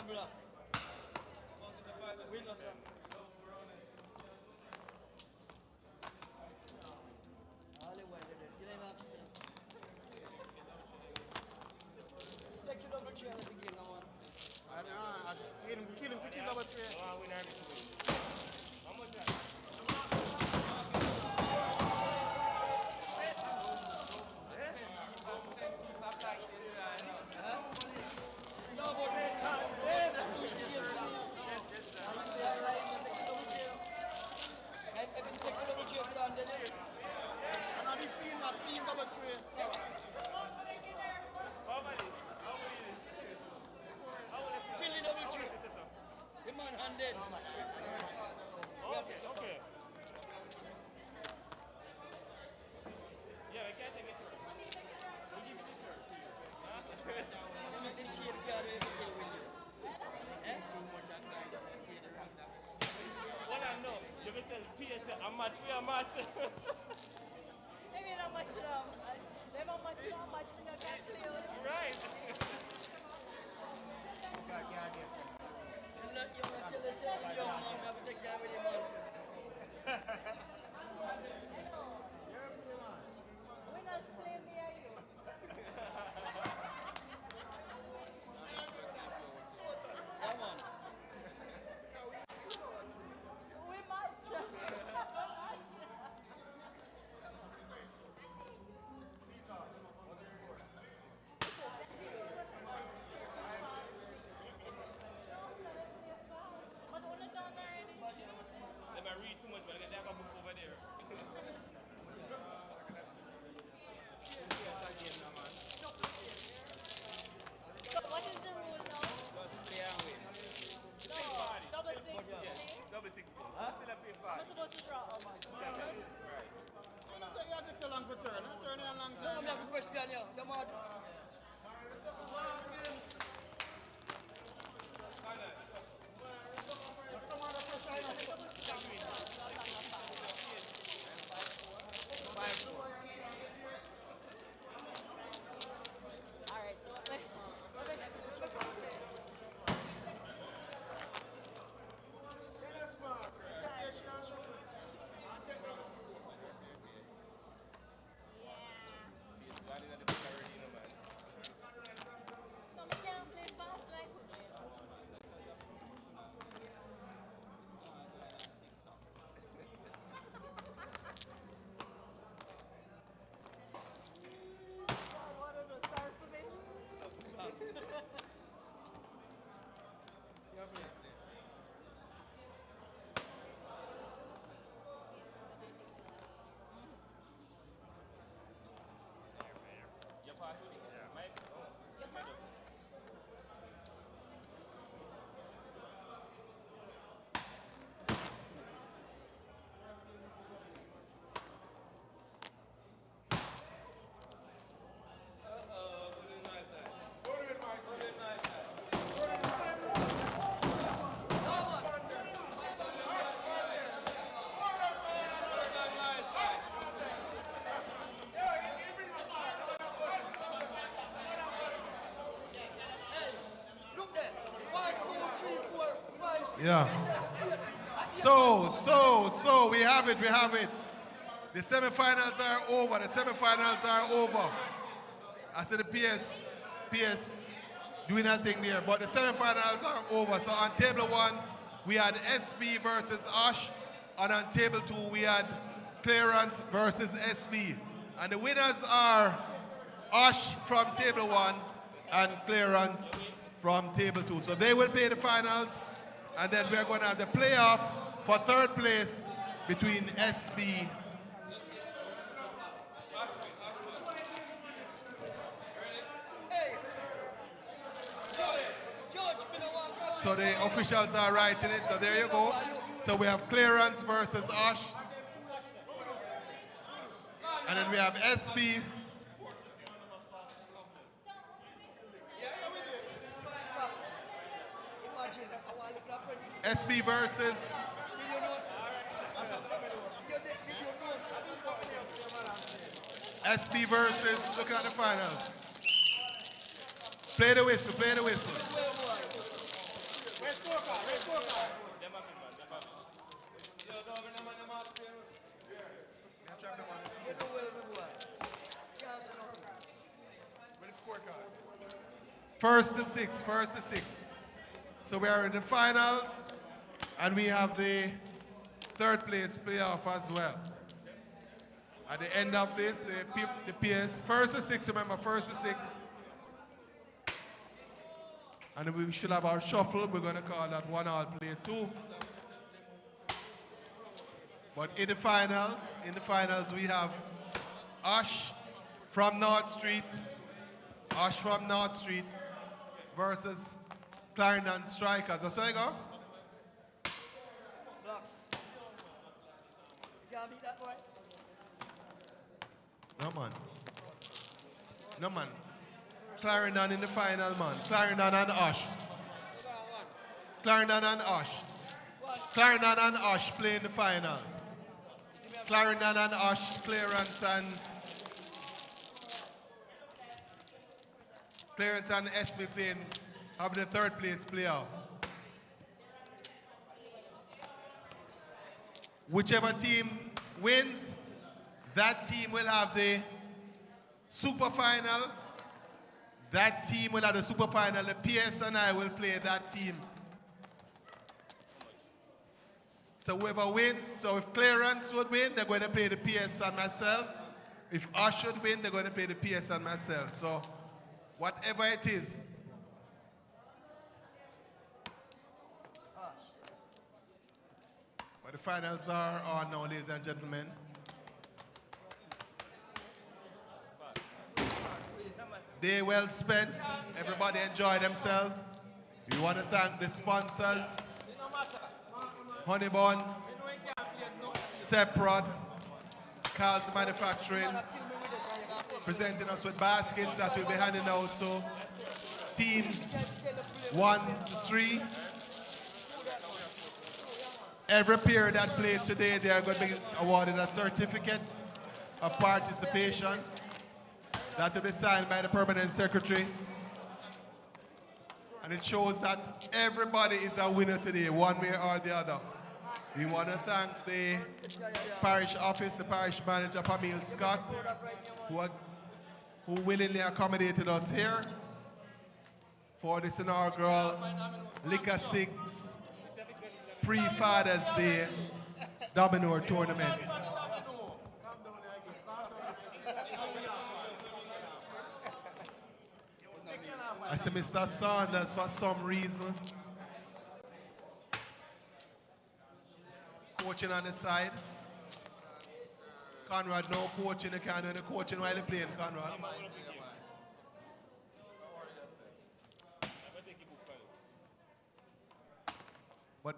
block. Win us, sir. All the way there. You know what I'm saying? Take your double chair and begin now, man. Kill him, double three. No, but double three. Kill the double three. The man handed. Okay. Yeah, we can't take it to her. We'll give it to her. You make this shit carry everything with you. Eh? Too much at times and I play the wrong that way. Well, I know. You will tell PS a match, we a match. I mean, how much they how much we don't play out. Right. You not tell the same young man, have to take time with him, man. Winners play me and you. Yeah, man. We match. But only done already. Let me read too much, but I can have a book over there. So what is the rule now? Just play and win. No, double six. Double six goals. Still a pay I'm party. supposed to draw how much? Right. You have to tell long for turn. Turn a long No, time. I'm not a question, yo. You're mad. All right, so let's no, we can't play fast like we play now. What are the stars for me? You pass with it? Yeah. Mike? Oh. You pass? Look there. 1, 2, 3, 4, 5, 6. Yeah. So, we have it. The semifinals are over. I said the PS doing nothing there, but the semifinals are over. So on table 1, we had SB versus Ash, and on table 2, we had Clearance versus SB. And the winners are Ash from table 1 and Clearance from table 2. So they will play the finals, and then we're going to have the playoff for third place between SB. So the officials are writing it, so there you go. So we have Clearance versus Ash. And then we have SB. SB versus SB versus, look at the final. Play the whistle. First to six, first to six. So we are in the finals, and we have the third place playoff as well. At the end of this, the PS, first to six, remember, first to six. And we should have our shuffle. We're going to call that 1-all play 2. But in the finals, we have Ash from North Street versus Clarendon Strikers. That's where I go. Block. You can't beat that boy. No, man. Clarendon in the final, man. Clarendon and Ash. Clarendon and Ash. Clarendon and Ash play in the finals. Clarendon and Ash, Clarence and SB playing, have the third place playoff. Whichever team wins, that team will have the super final. That team will have the super final. The PS and I will play that team. So whoever wins, so if Clarence would win, they're going to play the PS and myself. If Ash should win, they're going to play the PS and myself. So whatever it is. But the finals are on now, ladies and gentlemen. Day well spent. Everybody enjoy themselves. We want to thank the sponsors. Honeybun, Seprod, Carl's Manufacturing, presenting us with baskets that we'll be handing out to teams 1 to 3. Every pair that played today, they are going to be awarded a certificate of participation that will be signed by the permanent secretary. And it shows that everybody is a winner today, one way or the other. We want to thank the parish office, the parish manager, Pamela Scott, who willingly accommodated us here for this inaugural Liquor 6 pre-Father's Day Domino tournament. I see Mr. Saunders for some reason coaching on the side. Conrad, no coaching, you can't do any coaching while you're playing, Conrad. But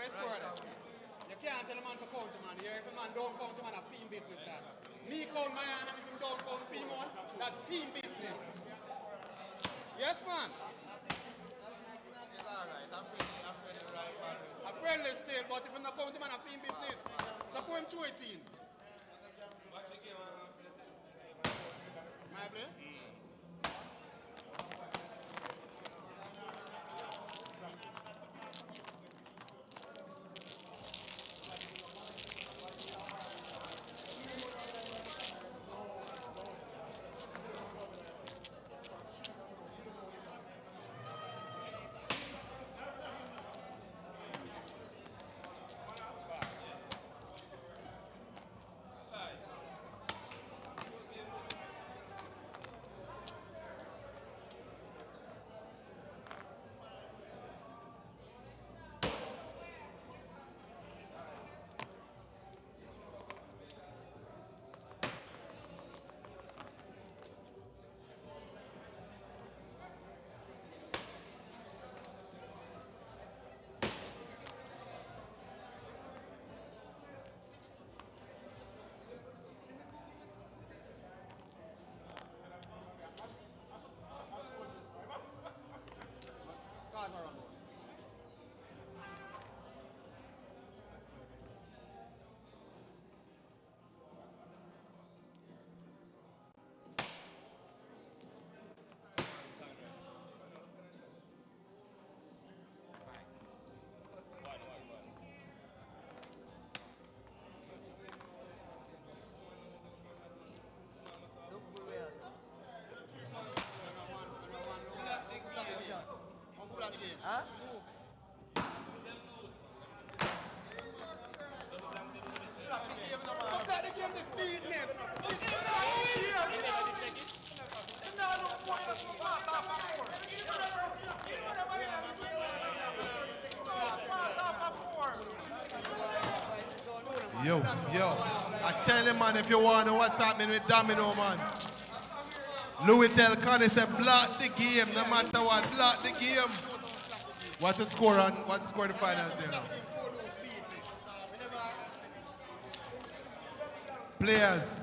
Where's Corda? You can't tell a man to count him, man. If a man don't count him, man, a team business that. Me count my hand, and if him don't count team one, that's team business. Yes, man. It's alright. I'm friendly right balance. A friendly still, but if him not count him, man, a team business. So put him through a team. Watch the game. I play? Huh? Look at the game this speed, man. Yo, I tell you, man, if you want to know what's happening with Domino, man. Louis tell Connie say block the game, no matter what, block the game. What's the score of the finals here now? Players.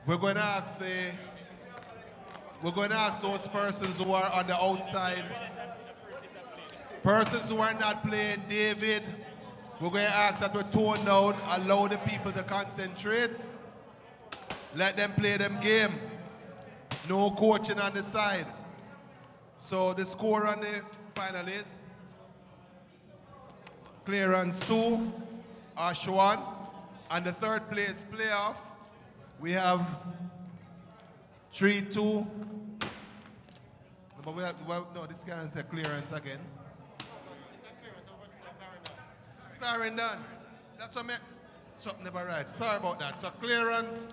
We're going to ask those persons who are on the outside, persons who are not playing, David, we're going to ask that we tone down, allow the people to concentrate, let them play them game. No coaching on the side. So the score on the final is clearance 2, Ash 1, and the third place playoff, we have 3-2. But no, this guy is a clearance again. Clarendon. That's what something never right. Sorry about that. So clearance,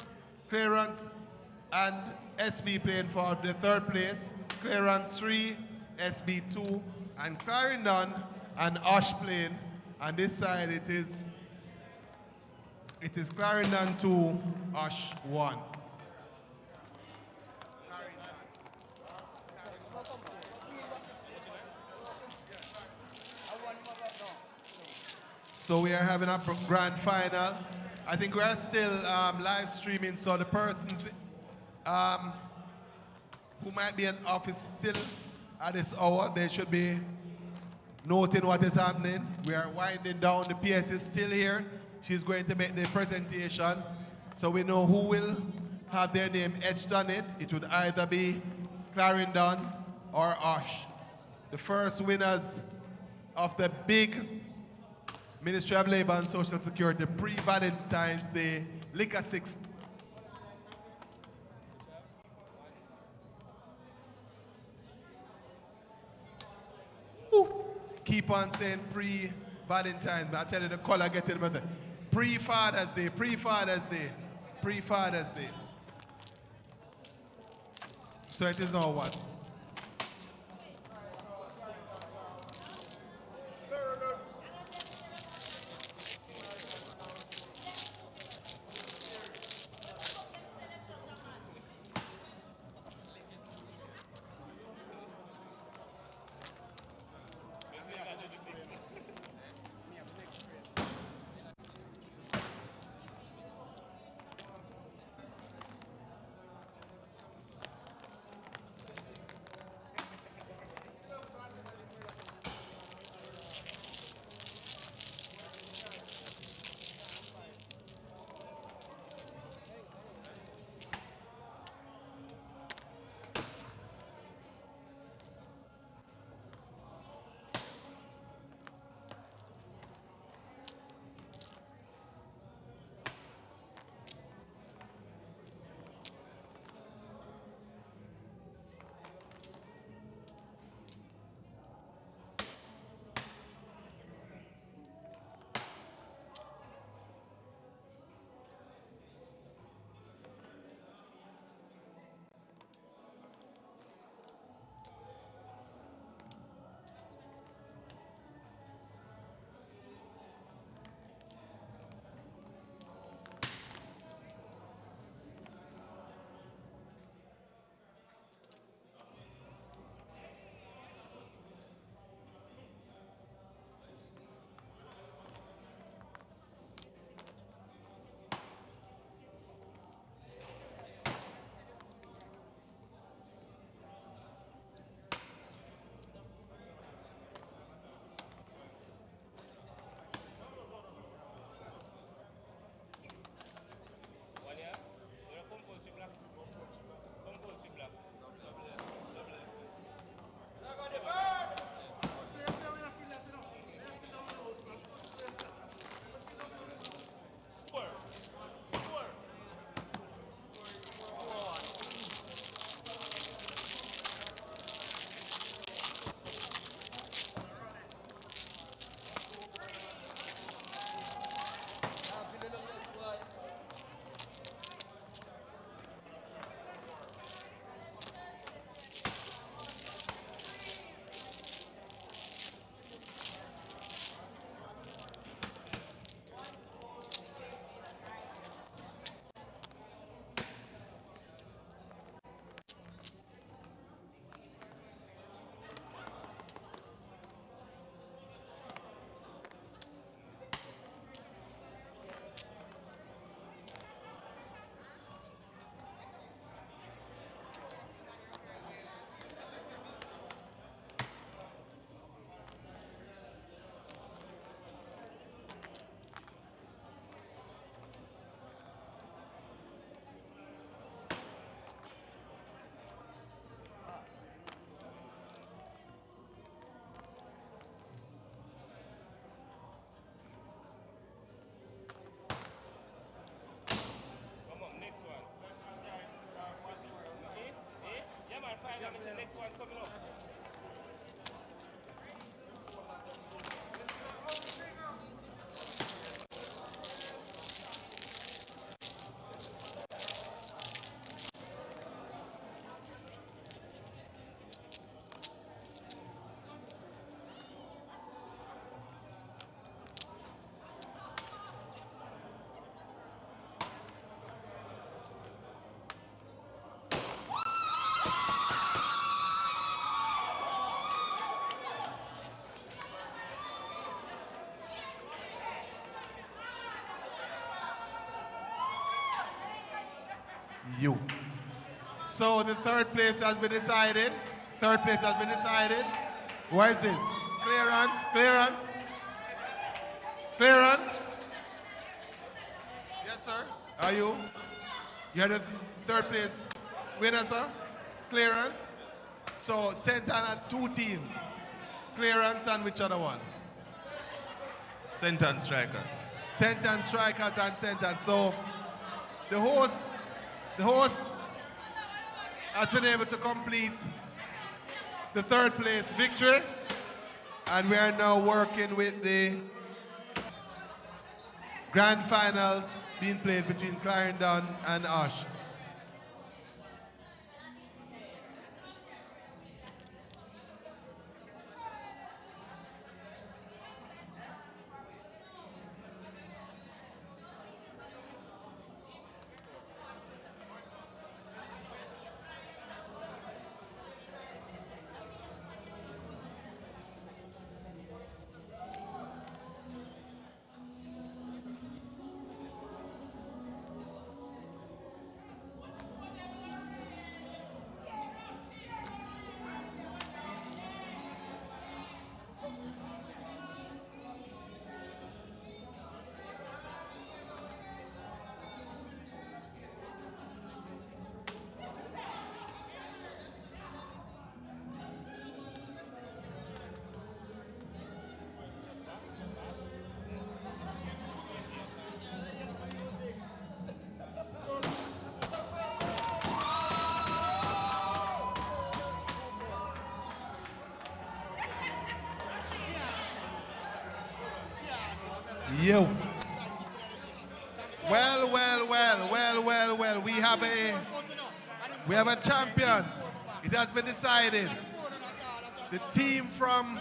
and SB playing for the third place. Clearance 3, SB 2, and Clarendon and Ash playing. And this side it is Clarendon 2, Ash 1. So we are having a grand final. I think we are still live streaming, so the persons who might be in office still at this hour, they should be noting what is happening. We are winding down. The PS is still here. She's going to make the presentation. So we know who will have their name etched on it. It would either be Clarendon or Ash. The first winners of the big Ministry of Labor and Social Security pre-Valentine's Day Liquor 6. Keep on saying pre-Valentine's, but I tell you the color getting better. Pre-Father's Day, pre-Father's Day, pre-Father's Day. So it is now what? You. So the third place has been decided. Third place has been decided. What is this? Clearance, clearance, clearance. Yes, sir. Are you? You're the third place winner, sir. Clearance. So St. Anne had 2 teams. Clearance and which other one? St. Anne Strikers. St. Anne Strikers and St. Anne. So the host has been able to complete the third place victory, and we are now working with the grand finals being played between Clarendon and Osh. Yo. Well. We have a champion. It has been decided. The team from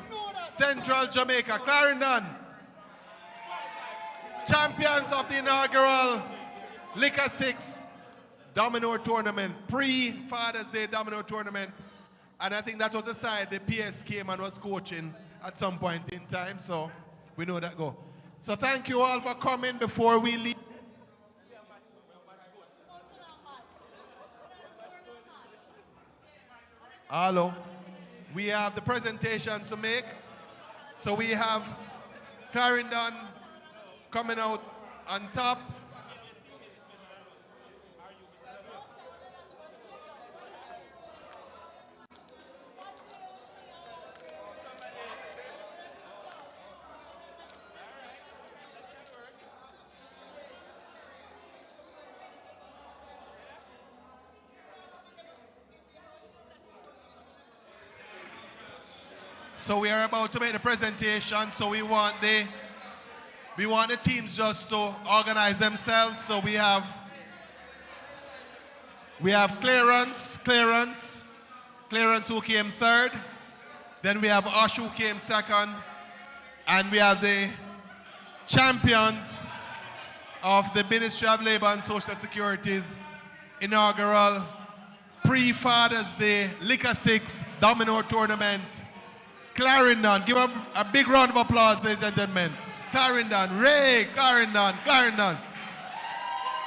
Central Jamaica, Clarendon, champions of the inaugural Liquor 6 Domino tournament, pre-Father's Day Domino tournament. And I think that was the side the PS came and was coaching at some point in time, so we know that go. So thank you all for coming before we leave. Hello. We have the presentation to make. So we have Clarendon coming out on top. So we are about to make the presentation. So we want the teams just to organize themselves. So we have Clarence who came third. Then we have Osh who came second. And we have the champions of the Ministry of Labor and Social Security's inaugural pre-Father's Day Liquor 6 Domino tournament. Clarendon, give them a big round of applause, ladies and gentlemen. Clarendon.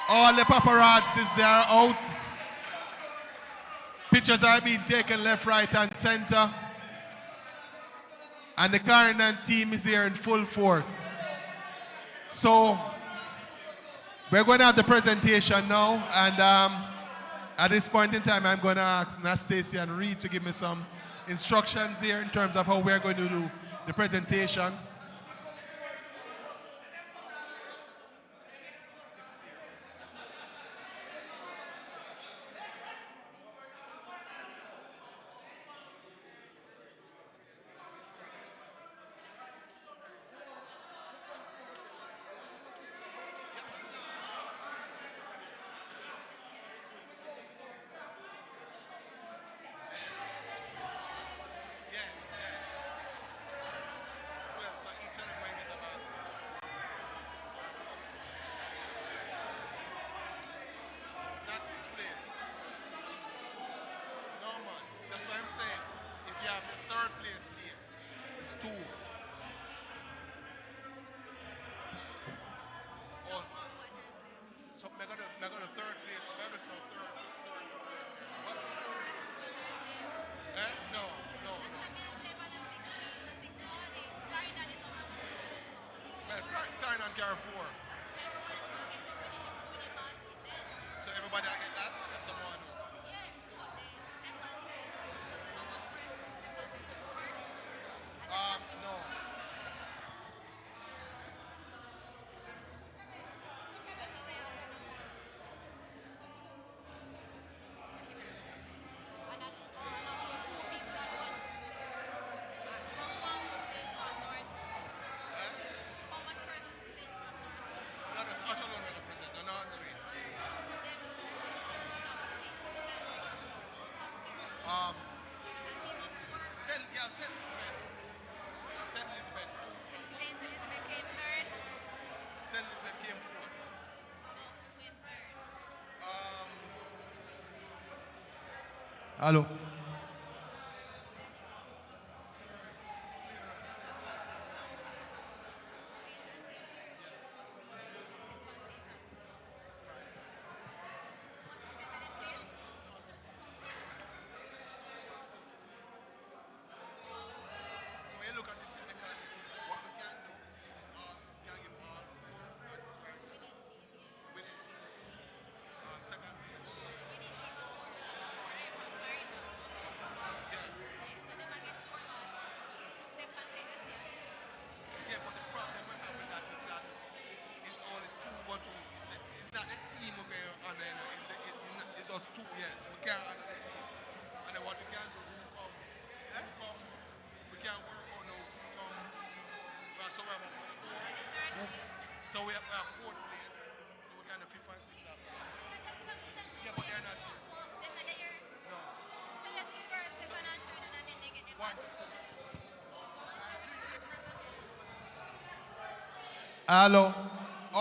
All the paparazzis, they are out. Pictures are being taken left, right, and center. And the Clarendon team is here in full force. So, we're going to have the presentation now. And at this point in time, I'm going to ask Nastasia and Reed to give me some instructions here in terms of how we're going to do the presentation. place team. It's two. Oh. So I got the third place. I got the third place. What? Eh? No, no, no. Well, Tynan carry four. So everybody I get that? That's someone. No. No, that's actually not the president. No, no, it's three. Saint Elizabeth. Saint Elizabeth. Saint Elizabeth came fourth. Hello. So when you look at it technically, what we can do is we can give winning team second place. Yeah, but the problem we have with that is that it's only two, but it's not the team we're going on, it's us two, yes. We can't add the team. And then what we can do is we can work on so we have four. So we have fourth place. So we're kind of fifth and sixth after that. Yeah, but they're not here. No. One. Hello.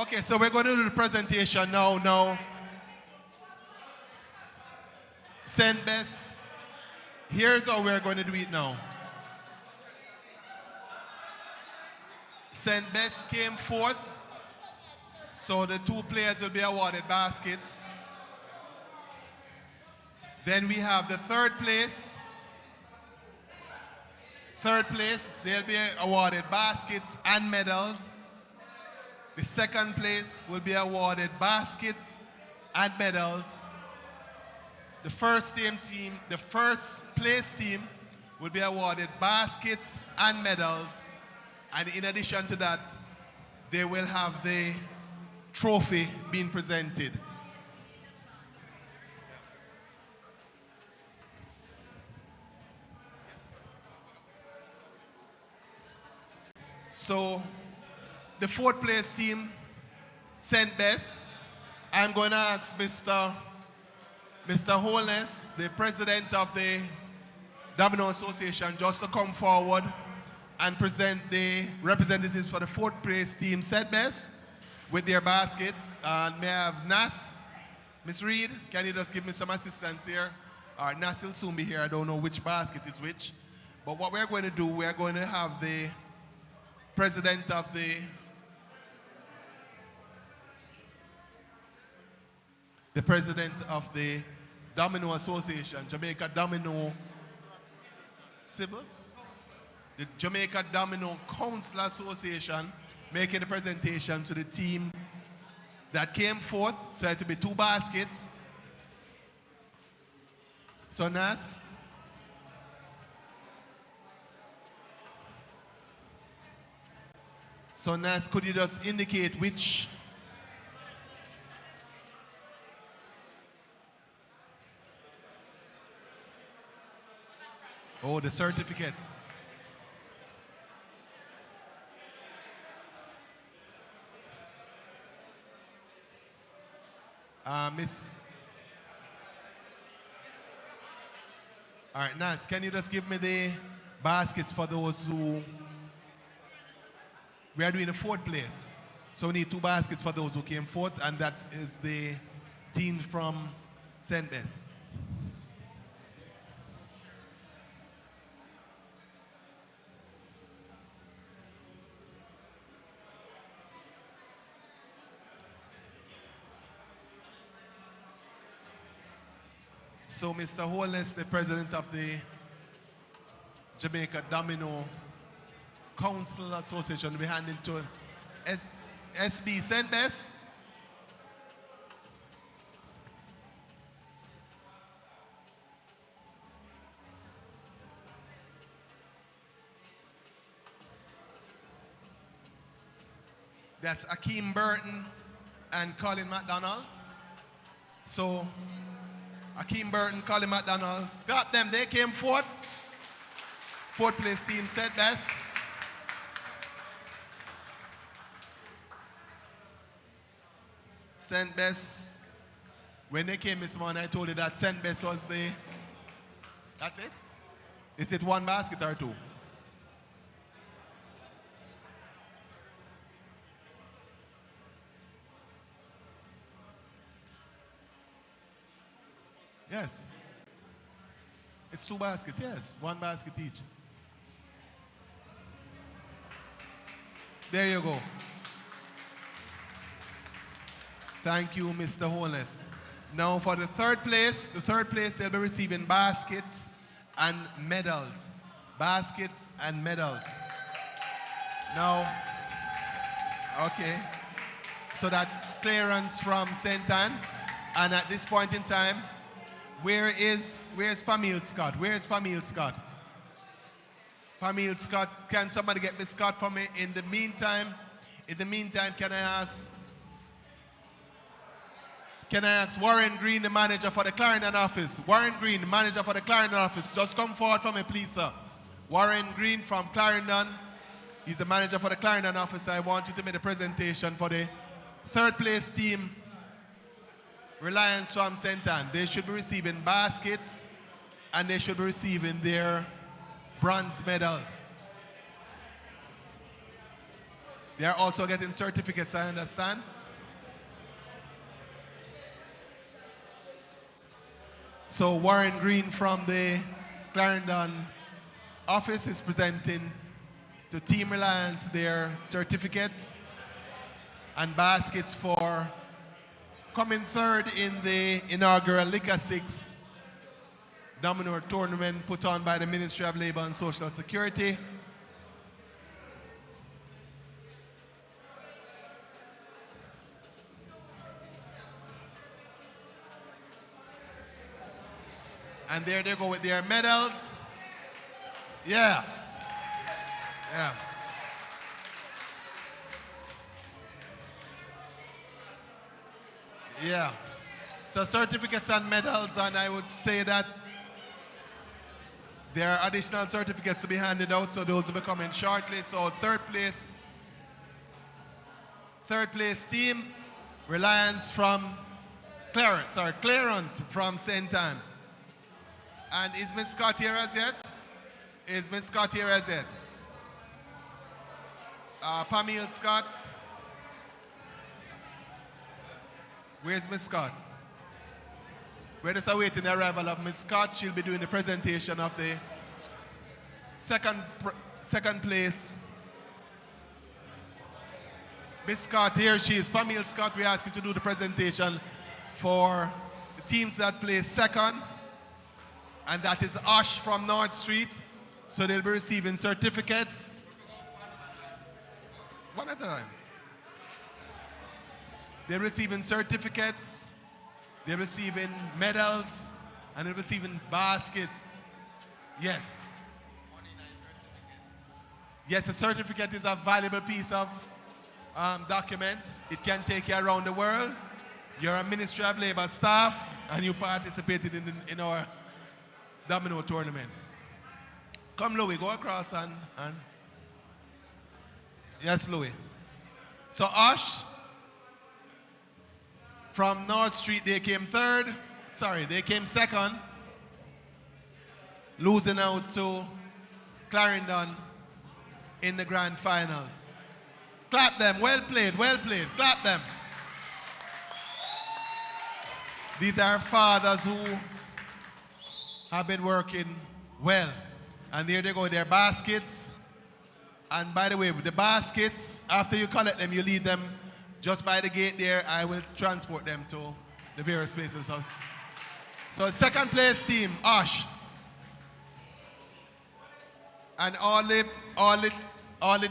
Okay, so we're going to do the presentation now. Send best. Here's how we're going to do it now. St. Best came fourth, so the two players will be awarded baskets. Then we have the third place. Third place, they'll be awarded baskets and medals. The second place will be awarded baskets and medals. The first place team will be awarded baskets and medals. And in addition to that, they will have the trophy being presented. So, the fourth place team, St. Best, I'm going to ask Mr. Holness, the president of the Domino Association, just to come forward and present the representatives for the fourth place team, St. Best, with their baskets. And may I have Nas, Miss Reed, can you just give me some assistance here? Nas will soon be here. I don't know which basket is which. But what we're going to do, we're going to have the president of the Domino Association, Jamaica Domino Civil, the Jamaica Domino Council Association, making the presentation to the team that came forth. So it will be two baskets. So Nas. So Nas, could you just indicate which? Oh, the certificates. Miss. All right, Nas, can you just give me the baskets for those who. We are doing the fourth place. So we need two baskets for those who came fourth, and that is the team from St. Best. So, Mr. Holness, the president of the Jamaica Domino Council Association, will be handing to SB St. Bess. That's Akeem Burton and Colin McDonald. So, Akeem Burton, Colin McDonald, got them. They came fourth. Fourth place team, St. Bess. St. Bess, when they came this morning, I told you that St. Bess was the, that's it? Is it one basket or two? Yes. It's two baskets, yes. One basket each. There you go. Thank you, Mr. Holness. Now for the third place they'll be receiving baskets and medals. Baskets and medals. Now, okay. So that's clearance from St. Anne. And at this point in time, where's Pamela Scott? Where's Pamela Scott? Pamela Scott, can somebody get Miss Scott for me? In the meantime, can I ask Warren Green, the manager for the Clarendon office? Warren Green, the manager for the Clarendon office. Just come forward for me, please, sir. Warren Green from Clarendon. He's the manager for the Clarendon office. I want you to make a presentation for the third place team, Reliance from St. Anne. They should be receiving baskets and they should be receiving their bronze medal. They are also getting certificates, I understand. So Warren Green from the Clarendon office is presenting to Team Reliance their certificates and baskets for coming third in the inaugural Liquor 6 Domino tournament put on by the Ministry of Labor and Social Security. And there they go with their medals. Yeah. Yeah. Yeah. So certificates and medals, and I would say that there are additional certificates to be handed out, so those will be coming shortly. So third place team, Reliance from Clarence from St. Anne. And is Miss Scott here as yet? Is Miss Scott here as yet? Pamela Scott. Where's Miss Scott? We're just awaiting the arrival of Miss Scott. She'll be doing the presentation of the second place. Miss Scott, here she is. Pamela Scott, we ask you to do the presentation for the teams that place second. And that is Osh from North Street. So they'll be receiving certificates. One at a time. They're receiving certificates, they're receiving medals, and they're receiving basket. Yes. Yes, a certificate is a valuable piece of document. It can take you around the world. You're a Ministry of Labor staff, and you participated in our Domino tournament. Come, Louis, go across and yes, Louis. So Osh from North Street, they came they came second, losing out to Clarendon in the grand finals. Clap them, well played, clap them. These are fathers who have been working well. And there they go, their baskets. And by the way, with the baskets, after you collect them, you leave them just by the gate there. I will transport them to the various places. So second place team, Ash. And all the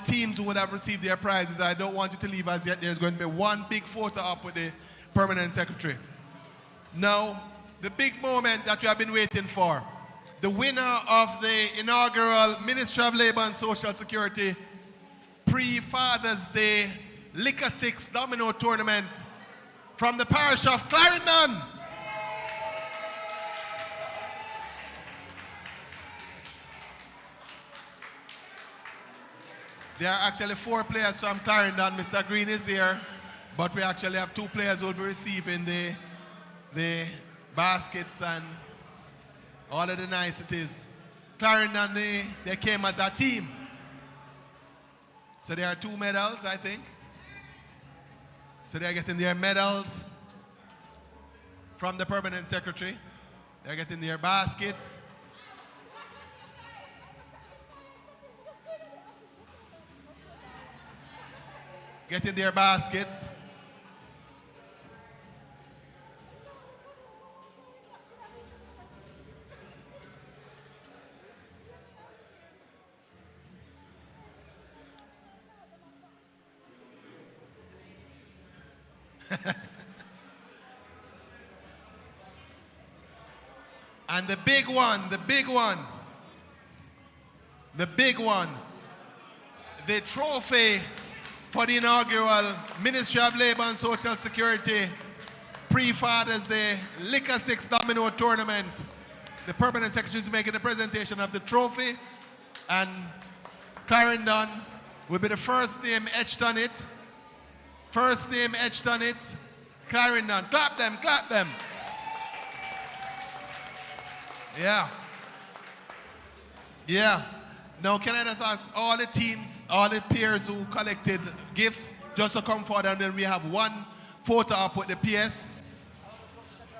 teams who would have received their prizes, I don't want you to leave as yet. There's going to be one big photo up with the permanent secretary. Now, the big moment that we have been waiting for. The winner of the inaugural Ministry of Labor and Social Security pre-Father's Day Liquor 6 Domino tournament from the parish of Clarendon. There are actually 4 players from Clarendon. Mr. Green is here, but we actually have 2 players who will be receiving the baskets and all of the niceties. Clarendon, they came as a team. So there are 2 medals, I think. So they're getting their medals from the permanent secretary. They're getting their baskets. Getting their baskets. And the big one, the trophy for the inaugural Ministry of Labor and Social Security pre-Father's Day Liquor 6 Domino tournament. The permanent secretary is making a presentation of the trophy, and Clarendon will be the first name etched on it. First name etched on it, Clarendon. Clap them, clap them. Yeah. Yeah. Now, can I just ask all the teams, all the peers who collected gifts, just to come forward, and then we have one photo up with the PS?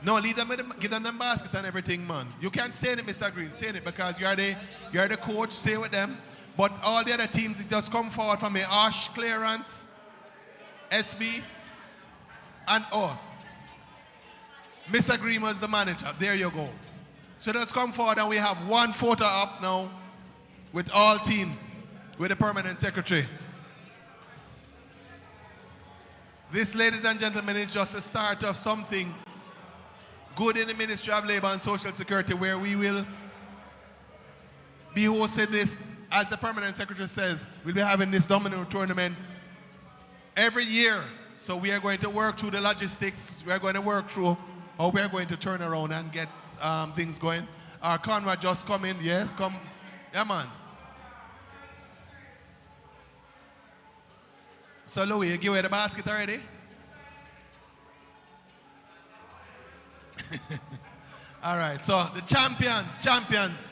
No, leave them give them basket and everything, man. You can't stay in it, Mr. Green. Stay in it because you're the coach. Stay with them. But all the other teams, just come forward for me. Ash, Clearance, SB, and Mr. Green was the manager. There you go. So just come forward, and we have one photo up now with all teams, with the permanent secretary. This, ladies and gentlemen, is just a start of something good in the Ministry of Labor and Social Security, where we will be hosting this, as the permanent secretary says, we'll be having this Domino tournament every year. So we are going to work through the logistics. We are going to work through how we are going to turn around and get things going. Our Conrad just come in. Yes, come. Yeah, man. So, Louis, you give away the basket already? All right, so the champions.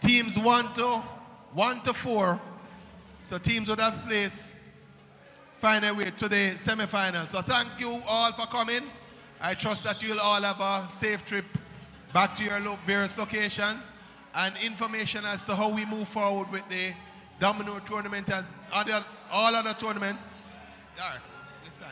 Teams 1 to 4. So teams would have placed, find their way to the semi-final. So thank you all for coming. I trust that you'll all have a safe trip back to your various locations, and information as to how we move forward with the Domino tournament as all other tournament. All right, it's fine.